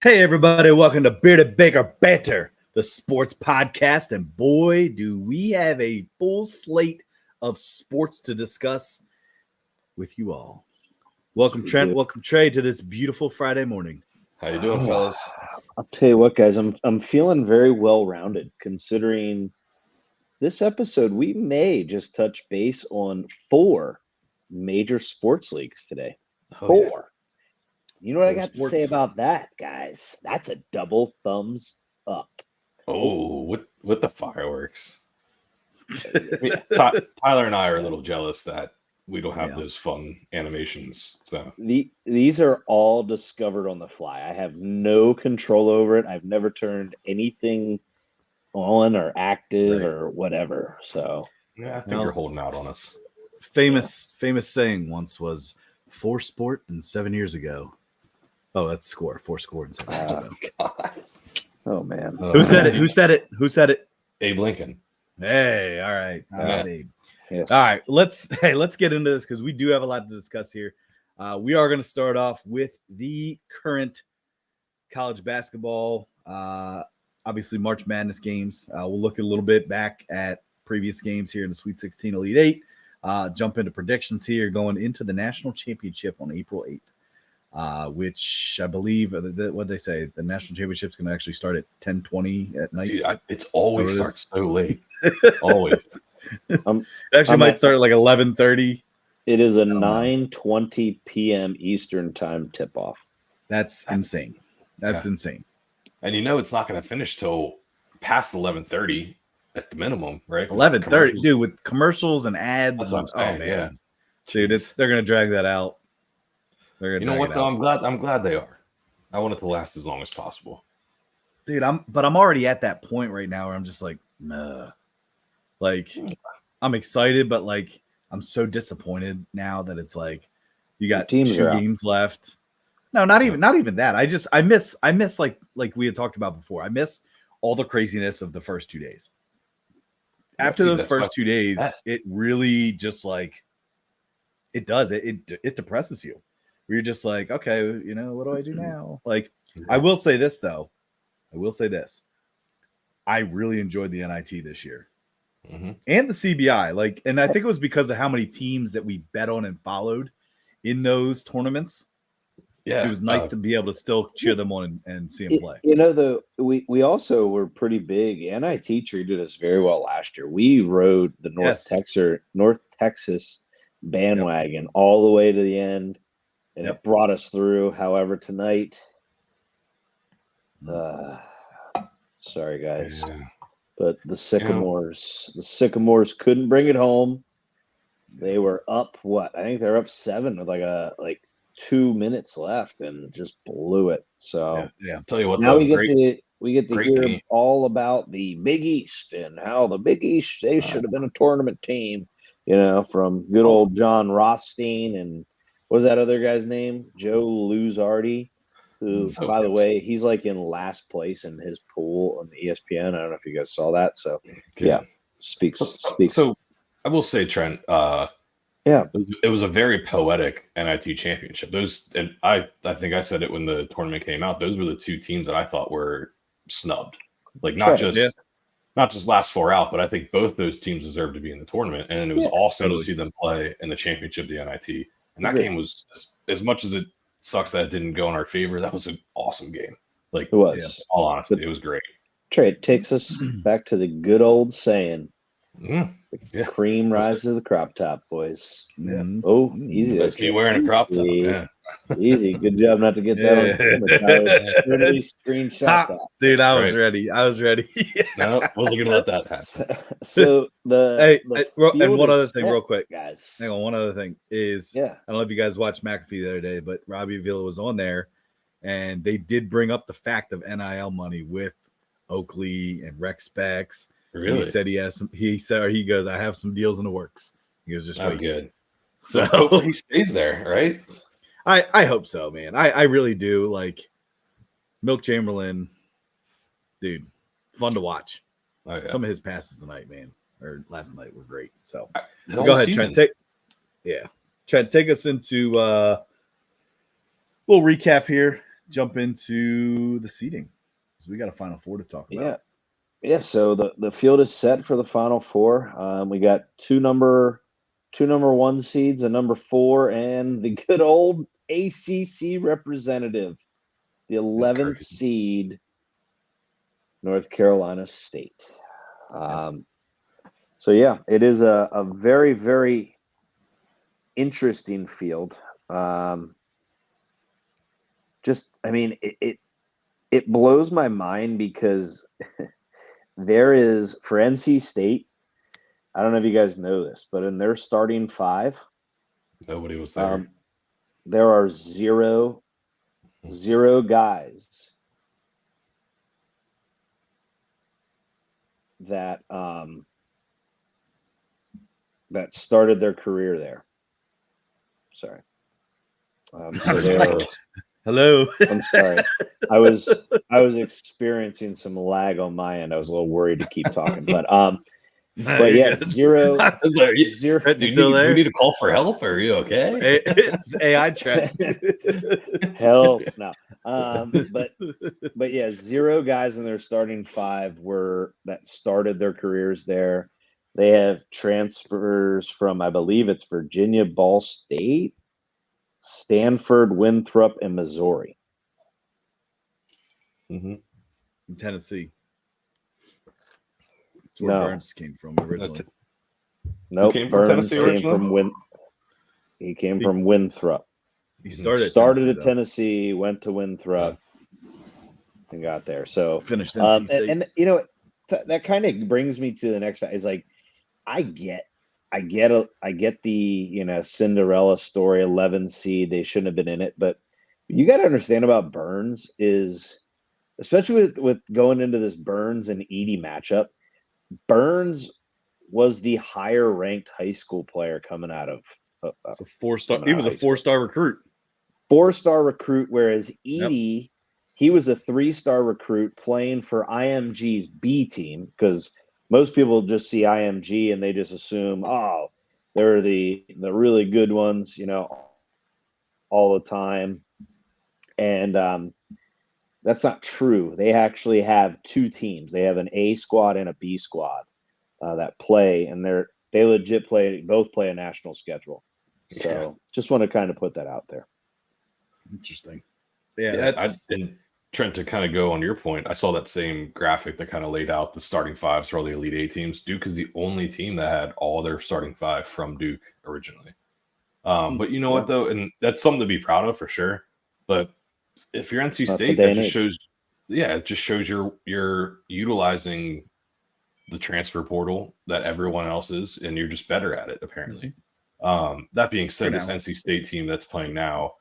Hey, everybody, welcome to Bearded Baker Banter, the sports podcast. And boy, do we have a full slate of sports to discuss with you all. Welcome, Trent. Welcome, Trey, to this beautiful Friday morning. How you doing, fellas? I'll tell you what, guys, I'm feeling very well-rounded considering this episode. We may just touch base on 4 major sports leagues today. 4. Yeah. You know what I got to say about that, guys? That's a double thumbs up. Oh, with the fireworks. Tyler and I are a little jealous that we don't have those fun animations. So these are all discovered on the fly. I have no control over it. I've never turned anything on or active or whatever. So yeah, I think you're holding out on us. Famous saying once was 4 sport and 7 years ago. Oh, that's score. 4 score and 7 years ago. God. Oh man. Who said it? Who said it? Abe Lincoln. Hey, all right. Abe. Yes. All right, let's get into this because we do have a lot to discuss here. We are going to start off with the current college basketball, obviously March Madness games. We'll look a little bit back at previous games here in the Sweet 16 Elite 8. Jump into predictions here going into the national championship on April 8th. Which I believe what they say, the national championship is going to actually start at 10:20 at night. Dude, it's always starts so late. Always. It actually might start at like 11:30. It is a 9:20 p.m. Eastern time tip off. That's insane. That's insane. And it's not going to finish till past 11:30 at the minimum, right? 11:30, dude, with commercials and ads. That's what I'm saying. Oh, man. Dude, they're going to drag that out. You know what though? I'm glad they are. I want it to last as long as possible. Dude, I'm already at that point right now where I'm just like, nah. Like, I'm excited, but like I'm so disappointed now that it's like you got 2 games left. No, not even that. I miss like we had talked about before. I miss all the craziness of the first 2 days. After those first 2 days, it really just like it does. It depresses you. You're just like, okay, what do I do now? Like, I will say this, though. I really enjoyed the NIT this year. Mm-hmm. And the CBI. Like, and I think it was because of how many teams that we bet on and followed in those tournaments. Yeah. It was nice to be able to still cheer them on and see them play. Though, we also were pretty big. NIT treated us very well last year. We rode the North Texas bandwagon all the way to the end. And it brought us through. However, tonight, sorry guys, but the Sycamores couldn't bring it home. They were up. I think they're up 7 with like 2 minutes left, and just blew it. So I'll tell you what. Now we get to hear all about the Big East and how the Big East they should have been a tournament team. From good old John Rothstein and. What was that other guy's name? Joe Luzardi, who, by the way, he's like in last place in his pool on the ESPN. I don't know if you guys saw that. So, speaks. So, I will say, Trent, it was a very poetic NIT championship. Those, and I think I said it when the tournament came out. Those were the 2 teams that I thought were snubbed. Like not just last 4 out, but I think both those teams deserved to be in the tournament. And it was awesome to see them play in the championship, the NIT. And that game was, as much as it sucks that it didn't go in our favor, that was an awesome game. Like, it was. All honesty, it was great. Trey, it takes us back to the good old saying, the cream rises to the crop top, boys. Yeah. Oh, easy. Let's be wearing a crop top. Yeah. Easy. Good job not to get that on camera. Screenshot that. Dude, I was ready. No, wasn't going to let that happen. So and one other thing real quick. Guys. Hang on, one other thing is, I don't know if you guys watched McAfee the other day, but Robbie Avila was on there, and they did bring up the fact of NIL money with Oakley and Rex Specs. Really? He said he goes, I have some deals in the works. He goes, just wait. Good. So hopefully he stays there, right? I hope so, man. I really do. Like Milk Chamberlain, dude, fun to watch. Oh, yeah. Some of his passes tonight, man, or last night were great. So go ahead, Trent. Trent, take us into little recap here. jump into the seeding because we got a Final Four to talk about. Yeah. So the field is set for the Final Four. We got two number 1 seeds, a number 4, and the good old ACC representative, the 11th seed, North Carolina State. So yeah, it is a very, very interesting field. It blows my mind because there is, for NC State, I don't know if you guys know this, but in their starting 5, nobody was there. There are zero guys that that started their career there. Sorry. So they are. Hello. I'm sorry. I was experiencing some lag on my end. I was a little worried to keep talking, but yeah, zero. Zero. Do you need to call for help? Or are you okay? It's AI trend. Help no. But yeah, 0 guys in their starting 5 that started their careers there. They have transfers from, I believe it's Virginia, Ball State, Stanford, Winthrop, and Missouri. In Tennessee. That's where Burns came from originally. Nope. Burns came from He came from Winthrop. He started at Tennessee, went to Winthrop, and got there. So finished NC State. And that kind of brings me to the next fact. Is like I get the Cinderella story, 11 seed. They shouldn't have been in it, but you got to understand about Burns is, especially with going into this Burns and Edey matchup. Burns was the higher ranked high school player coming out of. It's a 4-star. He was a 4-star recruit. 4-star recruit, whereas Edey, he was a 3-star recruit playing for IMG's B team, because most people just see IMG and they just assume, oh, they're the really good ones, all the time. And that's not true. They actually have 2 teams. They have an A squad and a B squad that play, and they legit both play a national schedule. So just want to kind of put that out there. Interesting. Yeah, and Trent, to kind of go on your point, I saw that same graphic that kind of laid out the starting 5s for all the Elite 8 teams. Duke is the only team that had all their starting 5 from Duke originally. But you know what, though? And that's something to be proud of for sure. But if you're NC State, that just shows, it just shows you're utilizing the transfer portal that everyone else is, and you're just better at it, apparently. That being said, this NC State team that's playing now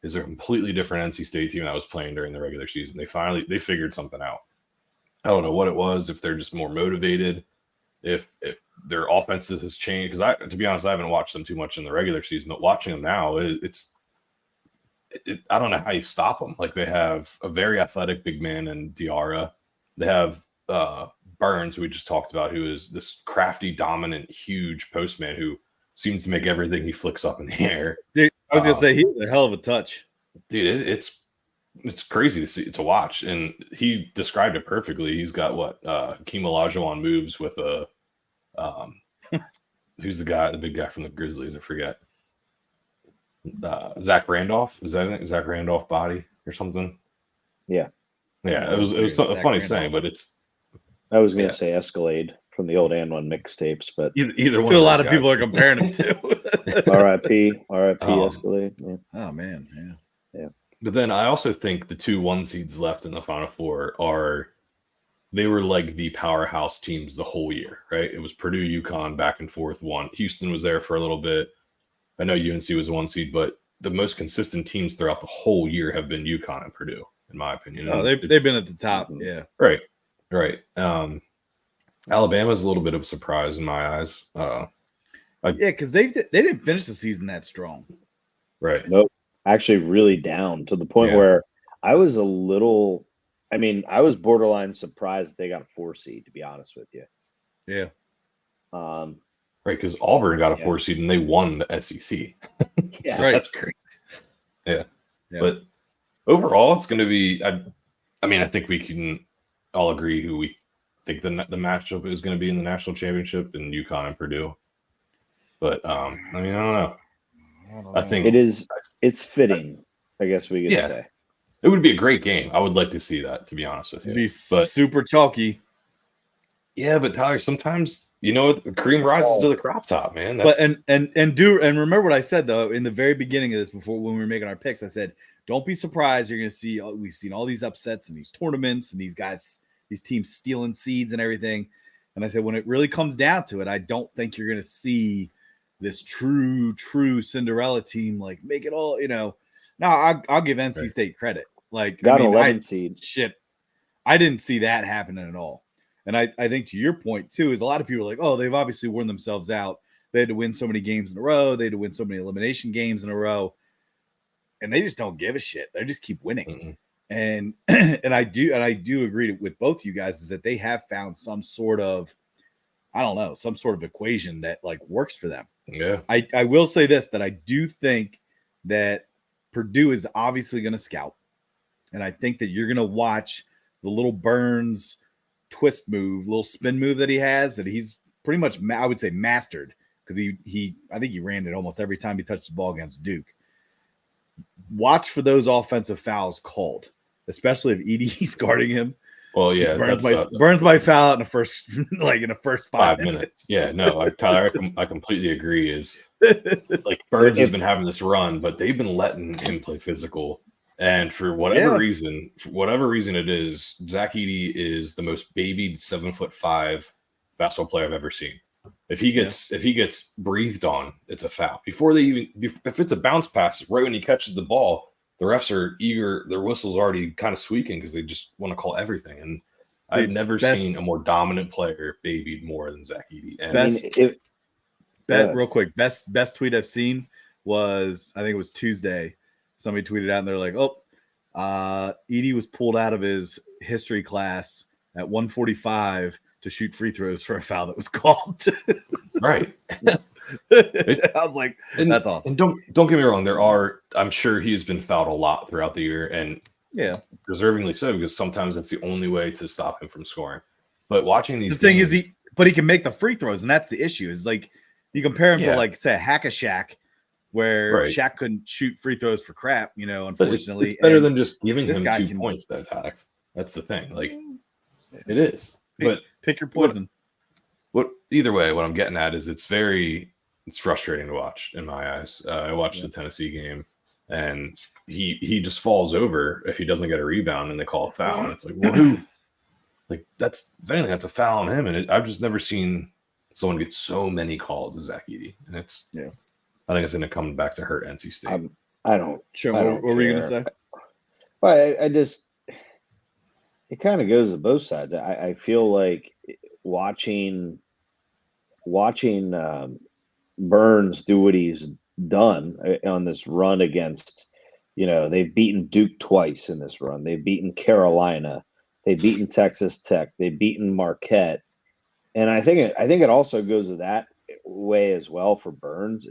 is a completely different NC State team that was playing during the regular season. They figured something out. I don't know what it was, if they're just more motivated, if their offenses has changed. Because to be honest, I haven't watched them too much in the regular season, but watching them now, I don't know how you stop them. Like, they have a very athletic big man in Diarra. They have Burns, who we just talked about, who is this crafty, dominant, huge postman who seems to make everything he flicks up in the air. Dude, I was gonna say, he has a hell of a touch. Dude, it's crazy to watch, and he described it perfectly. He's got Hakeem Olajuwon moves with a who's the big guy from the Grizzlies? I forget. Zach Randolph, is that it? Zach Randolph body or something? Yeah. It was a funny saying, but it's. I was gonna say Escalade from the old And One mixtapes, but either one. A lot of people are comparing him to. R.I.P. Escalade. Yeah. Oh man, yeah. But then I also think the 2 1 seeds left in the Final Four they were like the powerhouse teams the whole year, right? It was Purdue, UConn, back and forth. Houston was there for a little bit. I know UNC was a 1 seed, but the most consistent teams throughout the whole year have been UConn and Purdue, in my opinion. Oh, they've been at the top. Yeah. Right. Alabama's a little bit of a surprise in my eyes. Because they didn't finish the season that strong. Right. Nope. Actually, really down to the point where I was I was borderline surprised they got a 4 seed, to be honest with you. Yeah. Right, because Auburn got a 4 seed and they won the SEC. Yeah, so that's crazy. Yeah. But overall, it's going to be. I mean, I think we can all agree who we think the matchup is going to be in the national championship, in UConn and Purdue. But I mean, I don't know. I think it's fitting, I guess we could say. It would be a great game. I would like to see that, to be honest with you. It'd be super chalky. Yeah, but Tyler, sometimes the cream rises to the crop top, man. But and remember what I said though in the very beginning of this, before when we were making our picks, I said, don't be surprised. You're going to see we've seen all these upsets in these tournaments and these teams stealing seeds and everything. And I said, when it really comes down to it, I don't think you're going to see this true Cinderella team like make it all. Now I'll give NC State credit. Like, got an 11 seed. Shit, I didn't see that happening at all. And I think to your point too is a lot of people are like, oh, they've obviously worn themselves out. They had to win so many games in a row. They had to win so many elimination games in a row, and they just don't give a shit. They just keep winning. Mm-hmm. And I do agree with both you guys is that they have found some sort of, I don't know, some sort of equation that like works for them. Yeah. I will say this, that I do think that Purdue is obviously going to scout. And I think that you're going to watch the little Burns twist move, little spin move that he has, that he's pretty much, I would say, mastered, because I think he ran it almost every time he touched the ball against Duke. Watch for those offensive fouls called, especially if Edie's guarding him. Well, yeah, Burns might foul out in the first 5 minutes. Yeah, no, Tyler, I completely agree. Is like Burns has been having this run, but they've been letting him play physical. And for whatever reason it is, Zach Edey is the most babied 7'5" basketball player I've ever seen. If he gets breathed on, it's a foul. If it's a bounce pass, right when he catches the ball, the refs are eager. Their whistle's already kind of squeaking because they just want to call everything. And I've never seen a more dominant player babied more than Zach Edey. And real quick, best tweet I've seen was, I think it was Tuesday. Somebody tweeted out and they're like, Edey was pulled out of his history class at 1:45 to shoot free throws for a foul that was called. Right. I was like, that's awesome. And don't get me wrong. I'm sure he's been fouled a lot throughout the year, and deservingly so, because sometimes that's the only way to stop him from scoring. But watching these thing is he can make the free throws, and that's the issue. Is like you compare him to like say a Hack-a-Shack, where Shaq couldn't shoot free throws for crap, unfortunately. But it's better than just giving him 2 points to attack. That's the thing. Like, it is. But pick your poison. Either way, what I'm getting at is it's frustrating to watch in my eyes. I watched the Tennessee game, and he just falls over if he doesn't get a rebound and they call a foul. And it's like, well, who? Like, that's a foul on him. And I've just never seen someone get so many calls as Zach Edey. And I think it's going to come back to hurt NC State. I don't. Sure. What were you going to say? Well, I just. It kind of goes to both sides. I feel like watching Burns do what he's done on this run against, they've beaten Duke twice in this run. They've beaten Carolina. They've beaten Texas Tech. They've beaten Marquette. And I think it also goes to that way as well for Burns.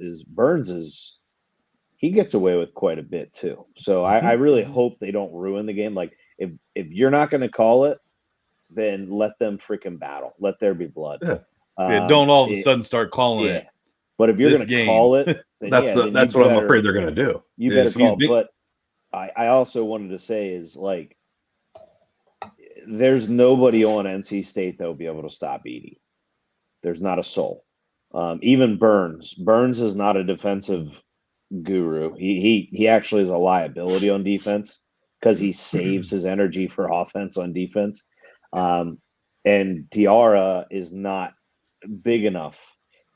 He gets away with quite a bit too. So I really hope they don't ruin the game. Like if you're not going to call it, then let them freaking battle. Let there be blood. Yeah. Don't all of a sudden start calling it. But if you're going to call it, then that's what I'm afraid they're going to do. You better call. But I also wanted to say is like, there's nobody on NC State that will be able to stop Edey. There's not a soul. Even Burns. Burns is not a defensive guru. He actually is a liability on defense because he saves his energy for offense on defense. And Tiara is not big enough.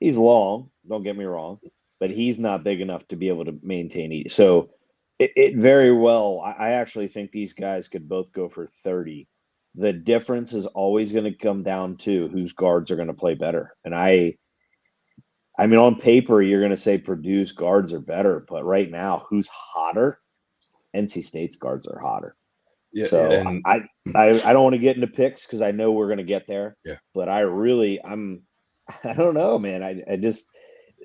He's long, don't get me wrong, but he's not big enough to be able to maintain Edey. So it very well, I actually think these guys could both go for 30. The difference is always going to come down to whose guards are going to play better. And I mean, on paper, you're going to say Purdue's guards are better, but right now, who's hotter? NC State's guards are hotter. Yeah, so and I don't want to get into picks because I know we're going to get there. Yeah, but I don't know, man. I just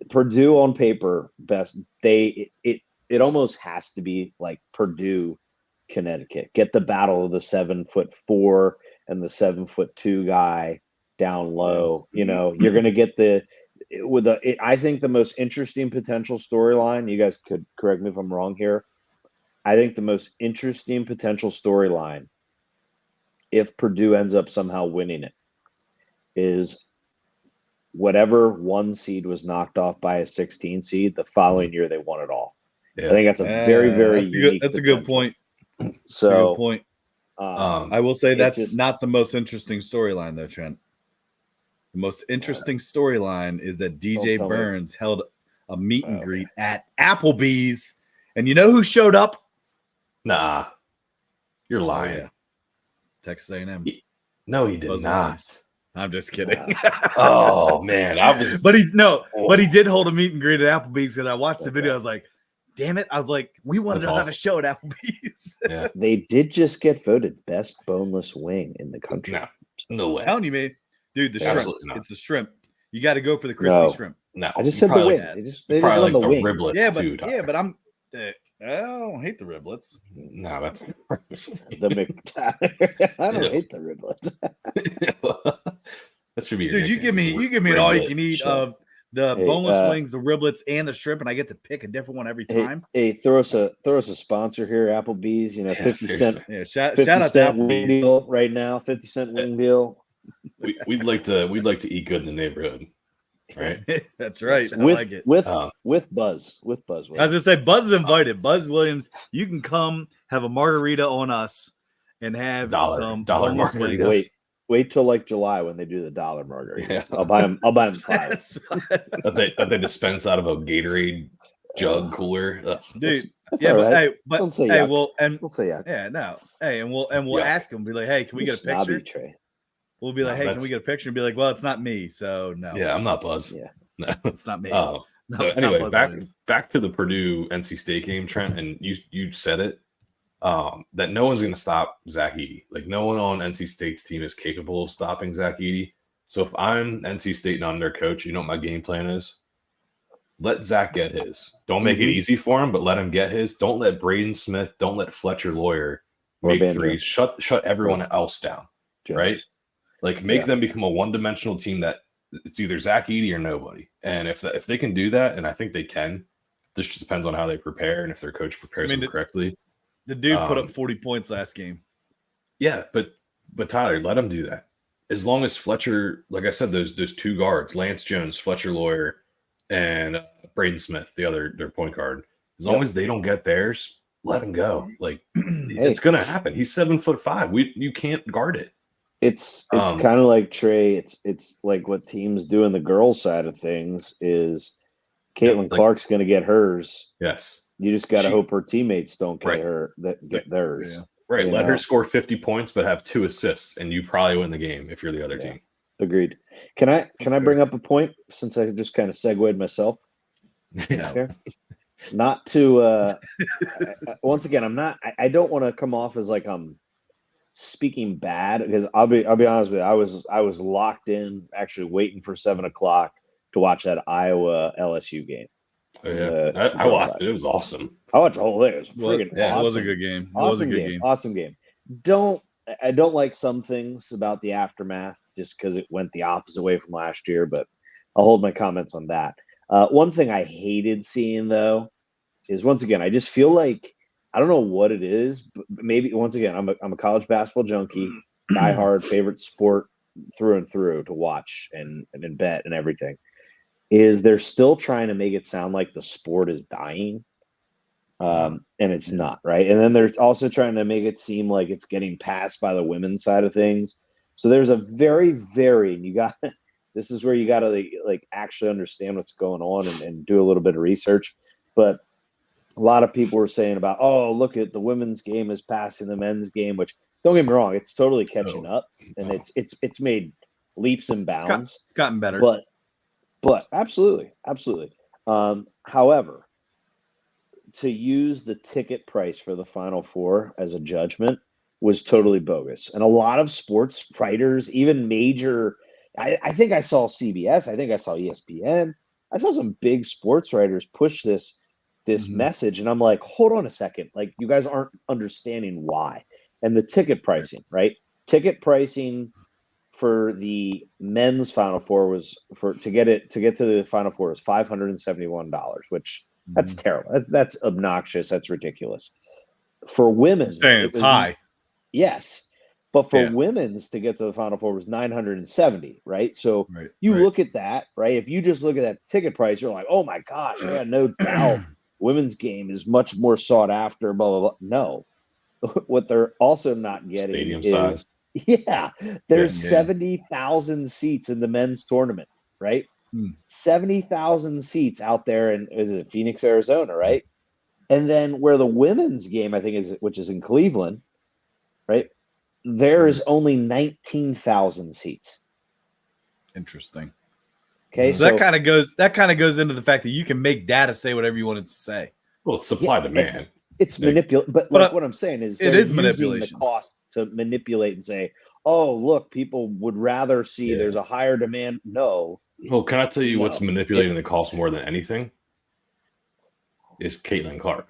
Purdue on paper best. It almost has to be like Purdue Connecticut. Get the battle of the 7'4" and the 7'2" guy down low. You know, you're going to get I think the most interesting potential storyline, you guys could correct me if I'm wrong here. I think the most interesting potential storyline, if Purdue ends up somehow winning it, is whatever 1 seed was knocked off by a 16 seed, the following year they won it all. Yeah. I think that's a very, very unique That's a good point. So, that's a good point. I will say that's not the most interesting storyline, though, Trent. The most interesting storyline is that DJ Burns held a meet and greet at Applebee's. And you know who showed up? Nah. You're lying. Oh, yeah. Texas A&M. No, he did not. I'm just kidding. Oh, man. But he did hold a meet and greet at Applebee's because I watched the video. I was like, damn it. I was like, we wanted to have a show at Applebee's. Yeah. They did just get voted best boneless wing in the country. No way. I'm telling you, man. Dude, the shrimp. It's the shrimp. You got to go for the crispy shrimp. No. I just said the wings. They just like the wings. Riblets but I'm I don't hate the riblets. No, that's the I don't hate the riblets. That should be. Dude, you give me an all you can eat of the boneless wings, the riblets, and the shrimp, and I get to pick a different one every time. Hey, throw us a sponsor here, Applebee's. 50 cent. Yeah, shout out to Applebee's deal right now. 50-cent wing deal. We'd like to eat good in the neighborhood. Right. That's right. I like it. With Buzz. With Buzz. I was gonna say Buzz is invited. Buzz Williams, you can come have a margarita on us and have some dollar margaritas. Wait till like July when they do the dollar margaritas. Yeah. I'll buy them 5. that they dispense out of a Gatorade jug cooler. Dude, that's right. don't say and we'll ask them, be like, hey, can we get a picture? Tray. We'll be like, hey, can we get a picture? And be like, well, it's not me, so no. Yeah, I'm not Buzz. Yeah, no, it's not me. Oh, no, anyway, back to the Purdue NC State game, Trent, and you said it. That no one's going to stop Zach Edey. Like, no one on NC State's team is capable of stopping Zach Edey. So if I'm NC State and I'm their coach, you know what my game plan is? Let Zach get his. Don't make it easy for him, but let him get his. Don't let Braden Smith, don't let Fletcher Lawyer make threes. Shut everyone else down, right? Like, make them become a one-dimensional team that it's either Zach Edey or nobody. And if they can do that, and I think they can, this just depends on how they prepare and if their coach prepares them correctly. The dude put up 40 points last game. Yeah, but Tyler, let him do that. As long as Fletcher, like I said, those two guards, Lance Jones, Fletcher Lawyer, and Braden Smith, their point guard. As long as they don't get theirs, let him go. Like, it's gonna happen. He's 7'5". You can't guard it. It's kind of like Trey. It's like what teams do in the girls' side of things is Caitlin Clark's going to get hers. Yes, you just got to hope her teammates don't get theirs. Yeah. Right. Let her score 50 points, but have 2 assists, and you probably win the game if you're the other team. Agreed. Can I bring up a point since I just kind of segued myself? Yeah. Not to once again, I don't want to come off as like I'm speaking bad, because I'll be honest with you, I was locked in, actually waiting for 7:00 to watch that Iowa LSU game. Oh, yeah, I watched it. It was awesome. I watched the whole thing. It was freaking awesome. It was a good game. Awesome game. I don't like some things about the aftermath just because it went the opposite way from last year, but I'll hold my comments on that. One thing I hated seeing, though, is once again, I just feel like, I don't know what it is, but maybe once again, I'm a college basketball junkie, diehard, favorite sport through and through to watch and bet and everything. Is they're still trying to make it sound like the sport is dying, and it's not, right? And then they're also trying to make it seem like it's getting passed by the women's side of things. So there's a very, very, this is where you got to like actually understand what's going on and do a little bit of research. But a lot of people were saying about, oh, look at the women's game is passing the men's game, which, don't get me wrong, it's totally catching up, and it's made leaps and bounds. It's gotten better, but absolutely. However, to use the ticket price for the Final Four as a judgment was totally bogus, and a lot of sports writers, even major. I think I saw CBS. I think I saw ESPN. I saw some big sports writers push this this message, and I'm like, hold on a second, like you guys aren't understanding why. And the ticket pricing, right? Ticket pricing for the men's Final Four was to get to the Final Four was $571, which that's terrible. That's obnoxious. That's ridiculous. For women's, it was high. Yes. But for women's to get to the Final Four was 970, right? So you look at that, right? If you just look at that ticket price, you're like, oh my gosh, yeah, no doubt. Women's game is much more sought after, blah, blah, blah. No. What they're also not getting stadium is size. Yeah, there's 70,000 seats in the men's tournament, right? 70,000 seats out there in, is it Phoenix, Arizona, right? And then where the women's game, I think, is, which is in Cleveland, right? There is only 19,000 seats. Interesting. Okay, so that kind of goes into the fact that you can make data say whatever you want it to say. Well, it's supply demand. It's manipulation, but like what I'm saying is it is manipulation. The cost to manipulate and say, "Oh, look, people would rather see there's a higher demand." No. Well, can I tell you what's manipulating the cost more than anything? Is Caitlin Clark.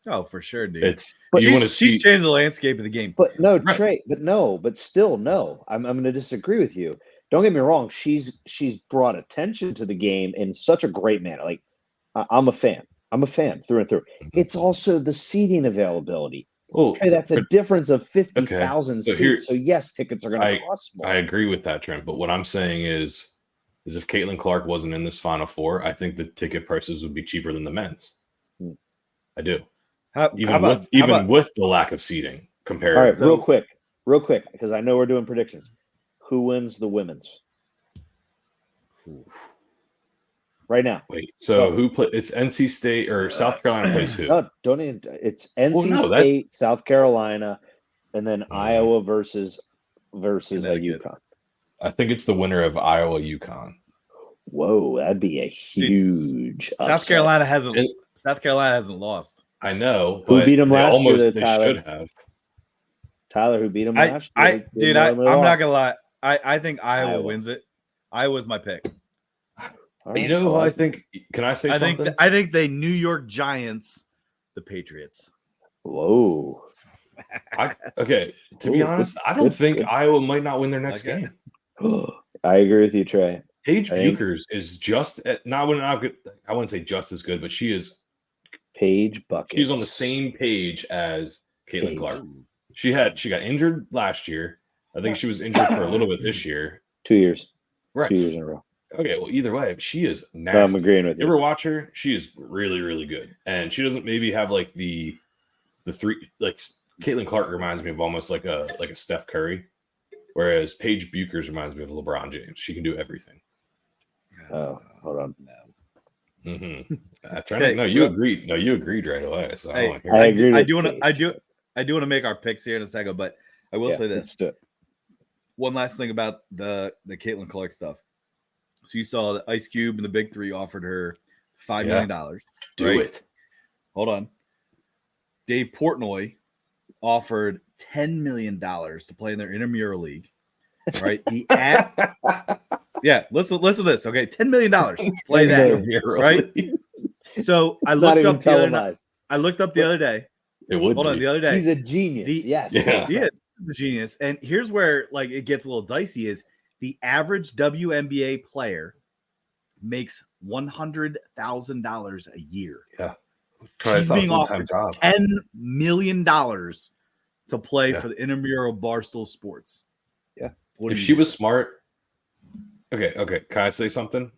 Oh, for sure, dude. She's changed the landscape of the game. But no, Trey. But still, no. I'm going to disagree with you. Don't get me wrong. She's brought attention to the game in such a great manner. Like I'm a fan. I'm a fan through and through. It's also the seating availability. Okay, that's a difference of 50,000 seats. So yes, tickets are going to cost more. I agree with that, Trent. But what I'm saying is if Caitlin Clark wasn't in this Final Four, I think the ticket prices would be cheaper than the men's. I do. Even with the lack of seating compared. All right, real quick, because I know we're doing predictions. Who wins the women's? Right now. Wait, so who play? It's NC State or South Carolina plays who? No, don't even. It's NC State, South Carolina, and then Iowa versus UConn. I think it's the winner of Iowa UConn. Whoa, that'd be a huge. South Carolina hasn't lost. I know. Who beat them last year? They should have. Tyler, who beat them last year? I'm not gonna lie. I think Iowa wins it. Iowa's my pick. Right. You know who I think? Can I say something? I think they New York Giants the Patriots. Whoa. To be honest, I don't think Iowa might not win their next game. I agree with you, Trey. Paige Buchers is just I wouldn't say just as good, but she is. Paige Buckets. She's on the same page as Caitlin Clark. She got injured last year. I think she was injured for a little bit this year. 2 years. Right. 2 years in a row. Okay, well, either way, she is nasty. I'm agreeing with you. You ever watch her? She is really, really good. And she doesn't maybe have like the three, like Caitlin Clark reminds me of almost like a Steph Curry, whereas Paige Buchers reminds me of LeBron James. She can do everything. Oh, hold on. No. Mm-hmm. You agreed. No, you agreed right away. So I agree. I do want to make our picks here in a second, but I will say this. One last thing about the Caitlin Clark stuff. So you saw that Ice Cube and the Big Three offered her $5 million. Do it. Hold on. Dave Portnoy offered $10 million to play in their intramural league. Right? Listen to this. Okay, $10 million to play that. Right? So I looked up the other day. It would. Hold on, the other day. He's a genius. Yes. Yeah. He is a genius. And here's where like it gets a little dicey is the average WNBA player makes $100,000 a year. Yeah. She's being offered $10 million to play for the intramural Barstool Sports. Yeah. If she was smart. Okay. Can I say something?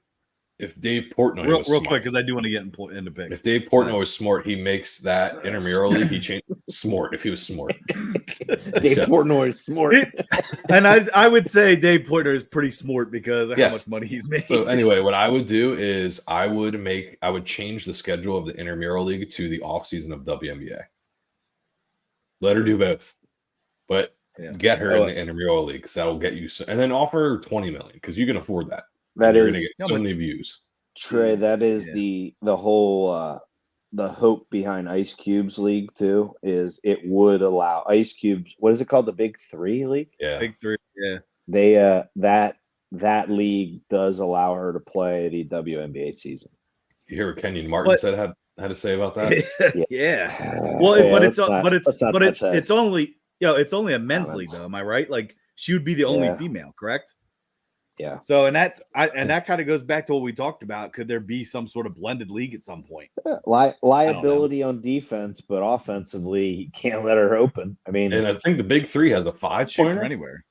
If Dave Portnoy was real quick, because I do want to get into picks. If Dave Portnoy was smart, he makes that intramural league. He changed smart. If he was smart, Dave Portnoy is smart. And I would say Dave Portnoy is pretty smart because of how much money he's made. So anyway, what I would do is I would change the schedule of the intramural league to the off season of WNBA. Let her do both, but get her in the intramural league because that'll get you. And then offer her $20 million because you can afford that. You're going to get so many views. Trey, that is the whole the hope behind Ice Cube's league too. Is it would allow Ice Cube's what is it called, the Big Three league? Yeah, Big Three. Yeah, they that league does allow her to play the WNBA season. You hear what Kenyon Martin said had to say about that? Yeah. Well, but it's only it's only a men's league though. Am I right? Like she would be the only female, correct? Yeah. So that kind of goes back to what we talked about. Could there be some sort of blended league at some point? Liability on defense, but offensively, you can't let her open. I mean, and I think the Big Three has a 5-pointer from anywhere.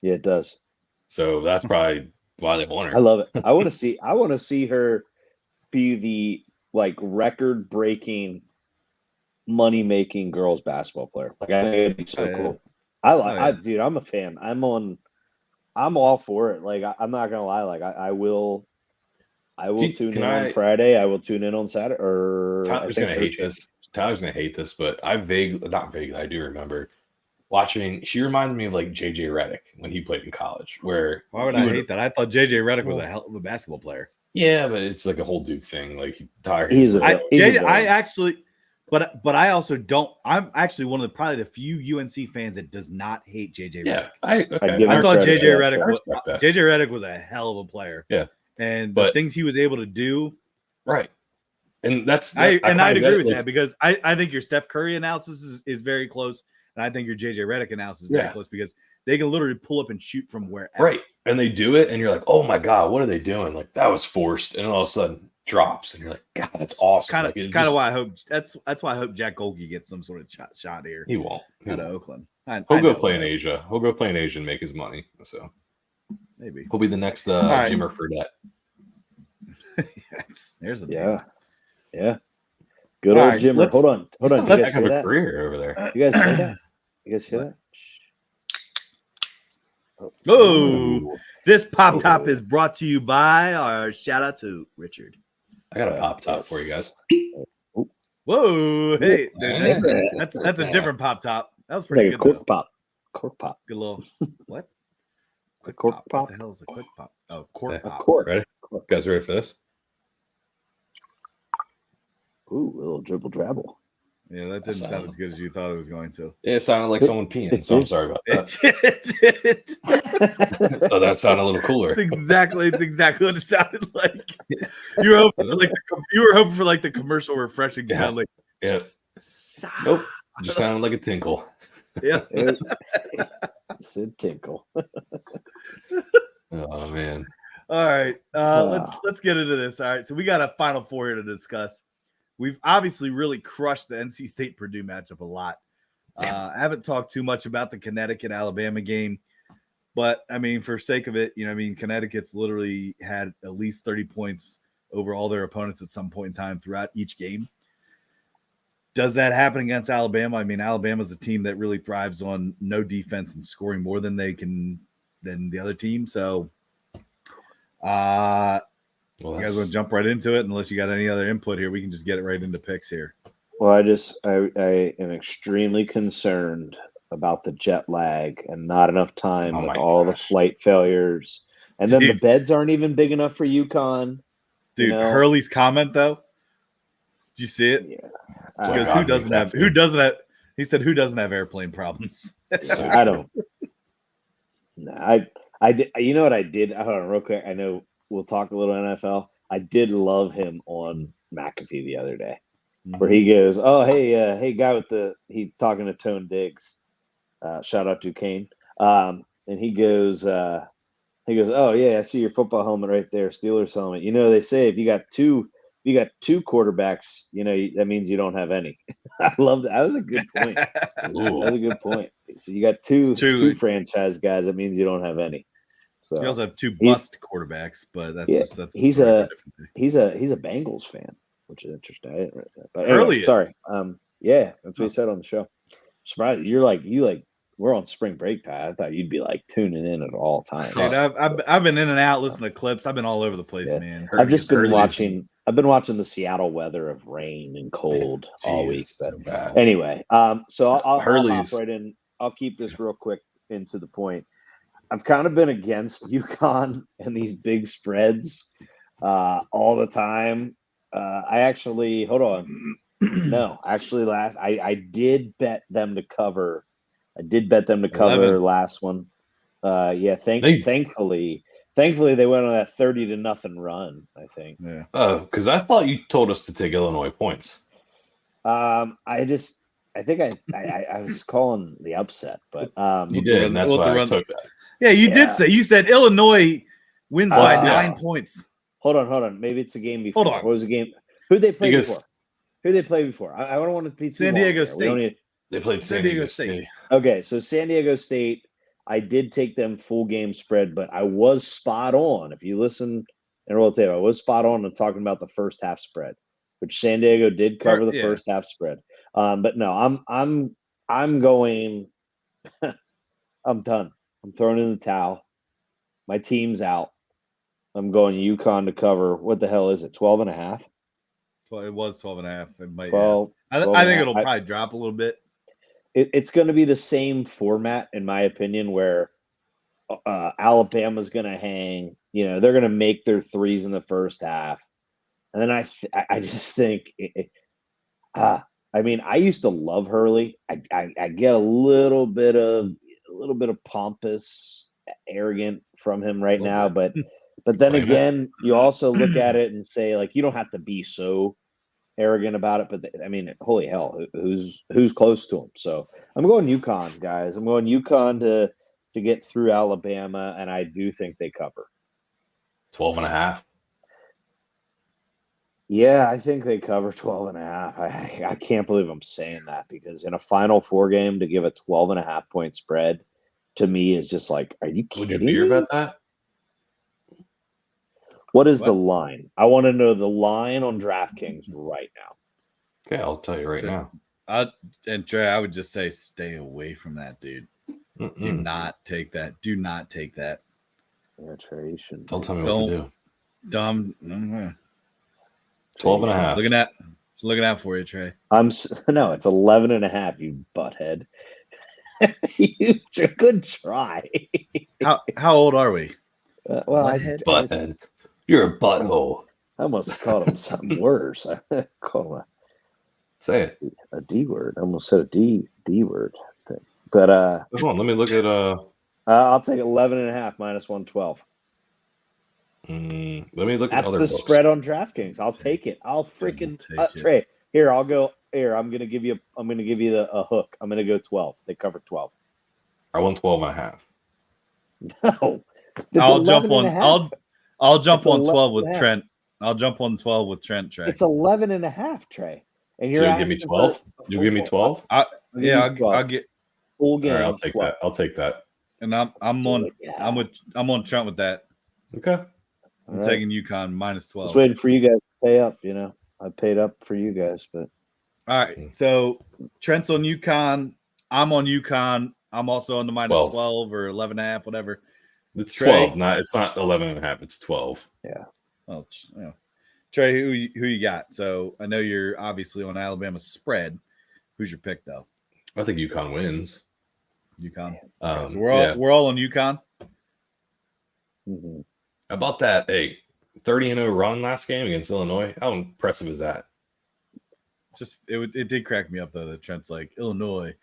Yeah, it does. So that's probably why they want her. I love it. I want to see her be the record breaking money making girls basketball player. Like I think it'd be so cool. Dude, I'm a fan. I'm all for it. Like I'm not gonna lie. Like I will tune in on Friday. I will tune in on Saturday. Tyler's gonna hate this. Tyler's gonna hate this, but I do remember watching. She reminded me of like JJ Redick when he played in college. Why would I hate that? I thought JJ Redick was a hell of a basketball player. Yeah, but it's like a whole Duke thing. Like Tyler, but I also don't. I'm actually one of probably the few UNC fans that does not hate JJ Redick. I thought JJ Redick was a hell of a player. Yeah, and the things he was able to do, right. And I'd agree with that because I think your Steph Curry analysis is very close, and I think your JJ Redick analysis is very close because they can literally pull up and shoot from wherever. Right, and they do it, and you're like, oh my god, what are they doing? Like that was forced, and all of a sudden drops, and you're like, God, that's awesome. It's kind of why I hope that's why I hope Jack Golke gets some sort of shot here. He won't out of Oakland. He'll go play in Asia. He'll go play in Asia and make his money. So maybe he'll be the next Jimmer Fredette. There's a name. Yeah. Good old Jimmer. Hold on. You guys have a career over there. You guys hear that? You guys hear that? Oh, this pop top is brought to you by our shout out to Richard. I got a pop top for you guys. Whoa, hey, that's a different pop top. That was pretty good. Cork pop. Good little what? Quick cork pop. What the hell is a quick pop? Oh, cork pop. Cork. Ready? You guys ready for this? Ooh, a little dribble drabble. Yeah, that didn't sound as good as you thought it was going to. It sounded like someone peeing, so I'm sorry about that. So that sounded a little cooler. It's exactly what it sounded like. You were hoping for the commercial refreshing sound. Like, nope, just sounded like a tinkle. Yeah, said tinkle. Oh man. All right, let's get into this. All right, so we got a Final Four here to discuss. We've obviously really crushed the NC State Purdue matchup a lot. I haven't talked too much about the Connecticut Alabama game, but I mean, for sake of it, Connecticut's literally had at least 30 points over all their opponents at some point in time throughout each game. Does that happen against Alabama? I mean, Alabama's a team that really thrives on no defense and scoring more than the other team. So, you guys want to jump right into it? Unless you got any other input here, we can just get it right into picks here. Well, I am extremely concerned about the jet ag and not enough time with all the flight failures. And then the beds aren't even big enough for UConn. Dude, Hurley's comment though. Did you see it? Yeah. He goes, who doesn't have he said, who doesn't have airplane problems? I don't. No, I did. You know what I did? Hold on real quick. I know we'll talk a little NFL. I did love him on McAfee the other day, where he goes, "Oh, hey, guy with he talking to Tone Diggs, shout out to Kane, and he goes, oh yeah, I see your football helmet right there, Steelers helmet. They say if you got two quarterbacks, that means you don't have any." I love that. That was a good point. That was a good point. So you got two franchise guys. That means you don't have any. So you also have two bust quarterbacks, but that's he's a Bengals fan, which is interesting. I didn't read that. But anyway, sorry. That's what he said on the show. Surprised we're on spring break, Ty. I thought you'd be tuning in at all times. Dude, I've been in and out listening to clips. I've been all over the place, man. I've just been watching. I've been watching the Seattle weather of rain and cold all week. But anyway, so I'll hop right in. I'll keep this real quick and to the point. I've kind of been against UConn and these big spreads all the time. I actually I did bet them to cover. I did bet them to cover 11. Last one. Thankfully Thankfully, they went on that 30-0 run, I think. Yeah. Oh, because I thought you told us to take Illinois points. I think I was calling the upset, but you did, and that's why I took that. Yeah, you did say. You said Illinois wins by 9 points. Hold on. Maybe it's a game before. Hold on. What was the game? Who'd they play before? Who'd they play before? I don't want to be too San Diego State. They played San Diego State. Okay, so San Diego State, I did take them full game spread, but I was spot on. If you listen and roll tape, I was spot on in talking about the first half spread, which San Diego did cover the first half spread. But no, I'm going. I'm done. I'm throwing in the towel. My team's out. I'm going UConn to cover. What the hell is it? 12.5? Well, it was 12.5. It might. 12. I think it'll probably drop a little bit. It's going to be the same format, in my opinion, where Alabama's going to hang. They're going to make their threes in the first half, and then I just think. I used to love Hurley. I get a little bit of pompous, arrogant from him right now, but then again, you also look at it and say, like, you don't have to be so arrogant about it. But holy hell, who's close to him? So I'm going UConn, guys. I'm going UConn to get through Alabama, and I do think they cover 12.5. Yeah, I think they cover 12.5. I can't believe I'm saying that, because in a Final Four game to give a 12.5 point spread to me is just like, are you kidding? Would you be about that? What is the line? I want to know the line on DraftKings right now. Okay, I'll tell you right now. And Trey, I would just say stay away from that, dude. Do not take that. Do not take that. Yeah, Trey, you shouldn't. Don't tell me what to do. Dumb. 12.5. Looking out for you, Trey. No, it's 11.5. You butthead. It's a good try. How old are we? Butthead. You're a butthole. I almost called him something worse. I called him say it. A D word. I almost said a D word thing. But hold on, let me look at I'll take 11.5 minus 112. Let me look at that's other the books. Spread on DraftKings. I'll take it. I'll freaking Trey. Here, I'll go. Here, I'm gonna give you a hook. I'm gonna go 12. They cover 12. I won 12.5. No. I'll jump on 12 with Trent. I'll jump on 12 with Trent, Trey. It's 11.5, Trey. And you're so give me 12? You give me 12? I'll get full game. All right, I'll take 12. That. I'll take that. And I'm on Trent with that. Okay. I'm taking UConn minus 12. Just waiting for you guys to pay up, I paid up for you guys, but all right. So Trent's on UConn. I'm on UConn. I'm also on the minus 12 or 11.5, whatever. It's Trey, 12. It's not 11.5. It's 12. Yeah. Well, Trey, who you got? So I know you're obviously on Alabama's spread. Who's your pick, though? I think UConn wins. UConn. Okay, so we're all on UConn. Mm-hmm. About that 30-0 run last game against Illinois. How impressive is that? It did crack me up though that Trent's like Illinois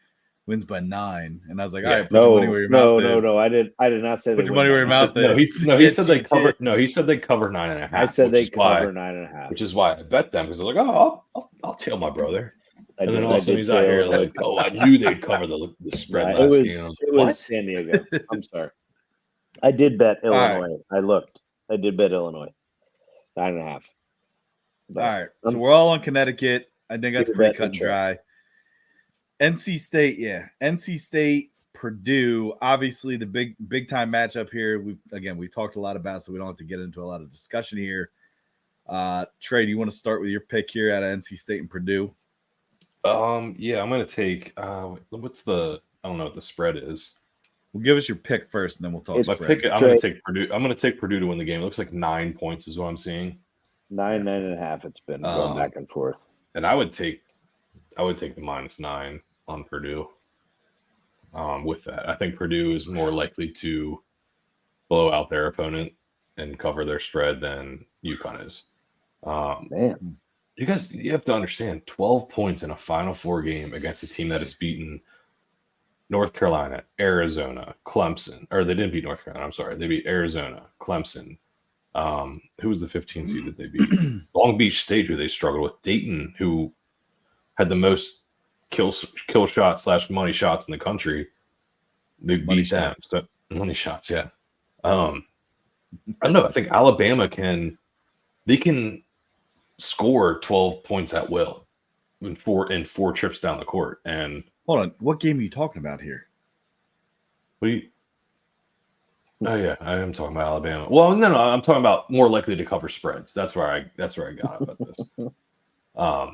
wins by 9, and I was like, all right, put your money where your mouth is. No, I did not say put your money where your mouth is. He said they cover. No, he said they cover 9.5. I said they cover 9.5, which is why I bet them, because they're like, oh, I'll tail my brother. And then all of a sudden he's out here like, oh, I knew they'd cover the spread last game. It was San Diego. I'm sorry. I did bet Illinois. Right. I did bet Illinois 9.5. All right, so we're all on Connecticut. I think that's pretty cut and dry. NC State, Purdue. Obviously, the big time matchup here. We've talked a lot about, so we don't have to get into a lot of discussion here. Trey, do you want to start with your pick here out of NC State and Purdue? Yeah, I'm gonna take. What's I don't know what the spread is. Well, give us your pick first, and then we'll talk. I'm gonna take Purdue. I'm gonna take Purdue to win the game. It looks like 9 points is what I'm seeing. 9.5. It's been going back and forth. And I would take the -9 on Purdue. With that, I think Purdue is more likely to blow out their opponent and cover their spread than UConn is. Man, you have to understand, 12 points in a Final Four game against a team that has beaten North Carolina, Arizona, Clemson, or they didn't beat North Carolina. I'm sorry. They beat Arizona, Clemson. Who was the 15 seed that they beat? Long Beach State, who they struggled with. Dayton, who had the most kill shots / money shots in the country. They beat them. So, money shots, yeah. I don't know. I think Alabama can score 12 points at will in four trips down the court. And hold on, what game are you talking about here? Oh yeah, I am talking about Alabama. Well, no, I'm talking about more likely to cover spreads. That's where I got about this.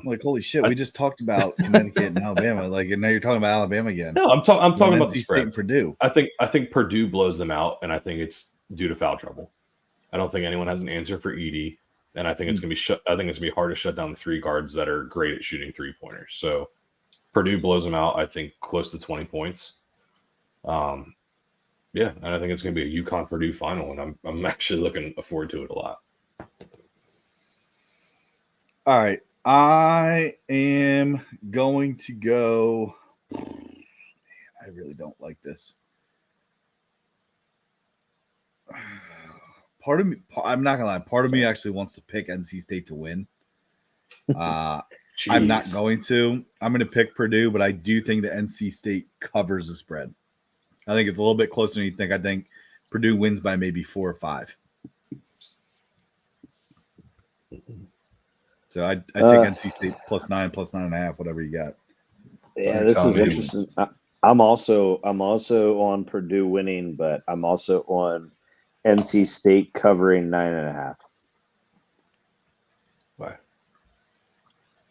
Like holy shit, we just talked about Connecticut and Alabama, like, and now you're talking about Alabama again. No, I'm talking about the spreads. State and Purdue. I think Purdue blows them out, and I think it's due to foul trouble. I don't think anyone has an answer for Edey, and I think it's gonna be I think it's gonna be hard to shut down the three guards that are great at shooting 3-pointers. So Purdue blows them out. I think close to 20 points. Yeah, and I think it's going to be a UConn Purdue final, and I'm actually looking forward to it a lot. All right, I am going to go. Man, I really don't like this. Part of me, I'm not gonna lie. Part of me actually wants to pick NC State to win. I'm not going to. I'm going to pick Purdue, but I do think that NC State covers the spread. I think it's a little bit closer than you think. I think Purdue wins by maybe 4 or 5. So I take NC State +9, +9.5, whatever you got. Yeah, this is interesting. I'm also on Purdue winning, but I'm also on NC State covering 9.5. Why?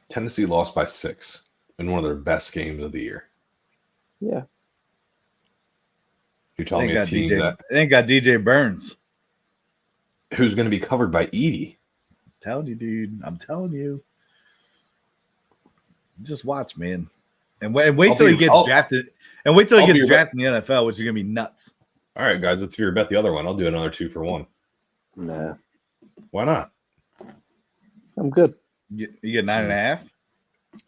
Tennessee lost by 6 in one of their best games of the year. Yeah. You're telling me a team that they ain't got DJ Burns, who's going to be covered by Edey. I'm telling you, dude. I'm telling you. Just watch, man, and wait till he gets drafted. And wait till he gets drafted in the NFL, which is going to be nuts. All right, guys, let's your bet the other one. I'll do another 2 for 1. Nah. Why not? I'm good. You get 9.5?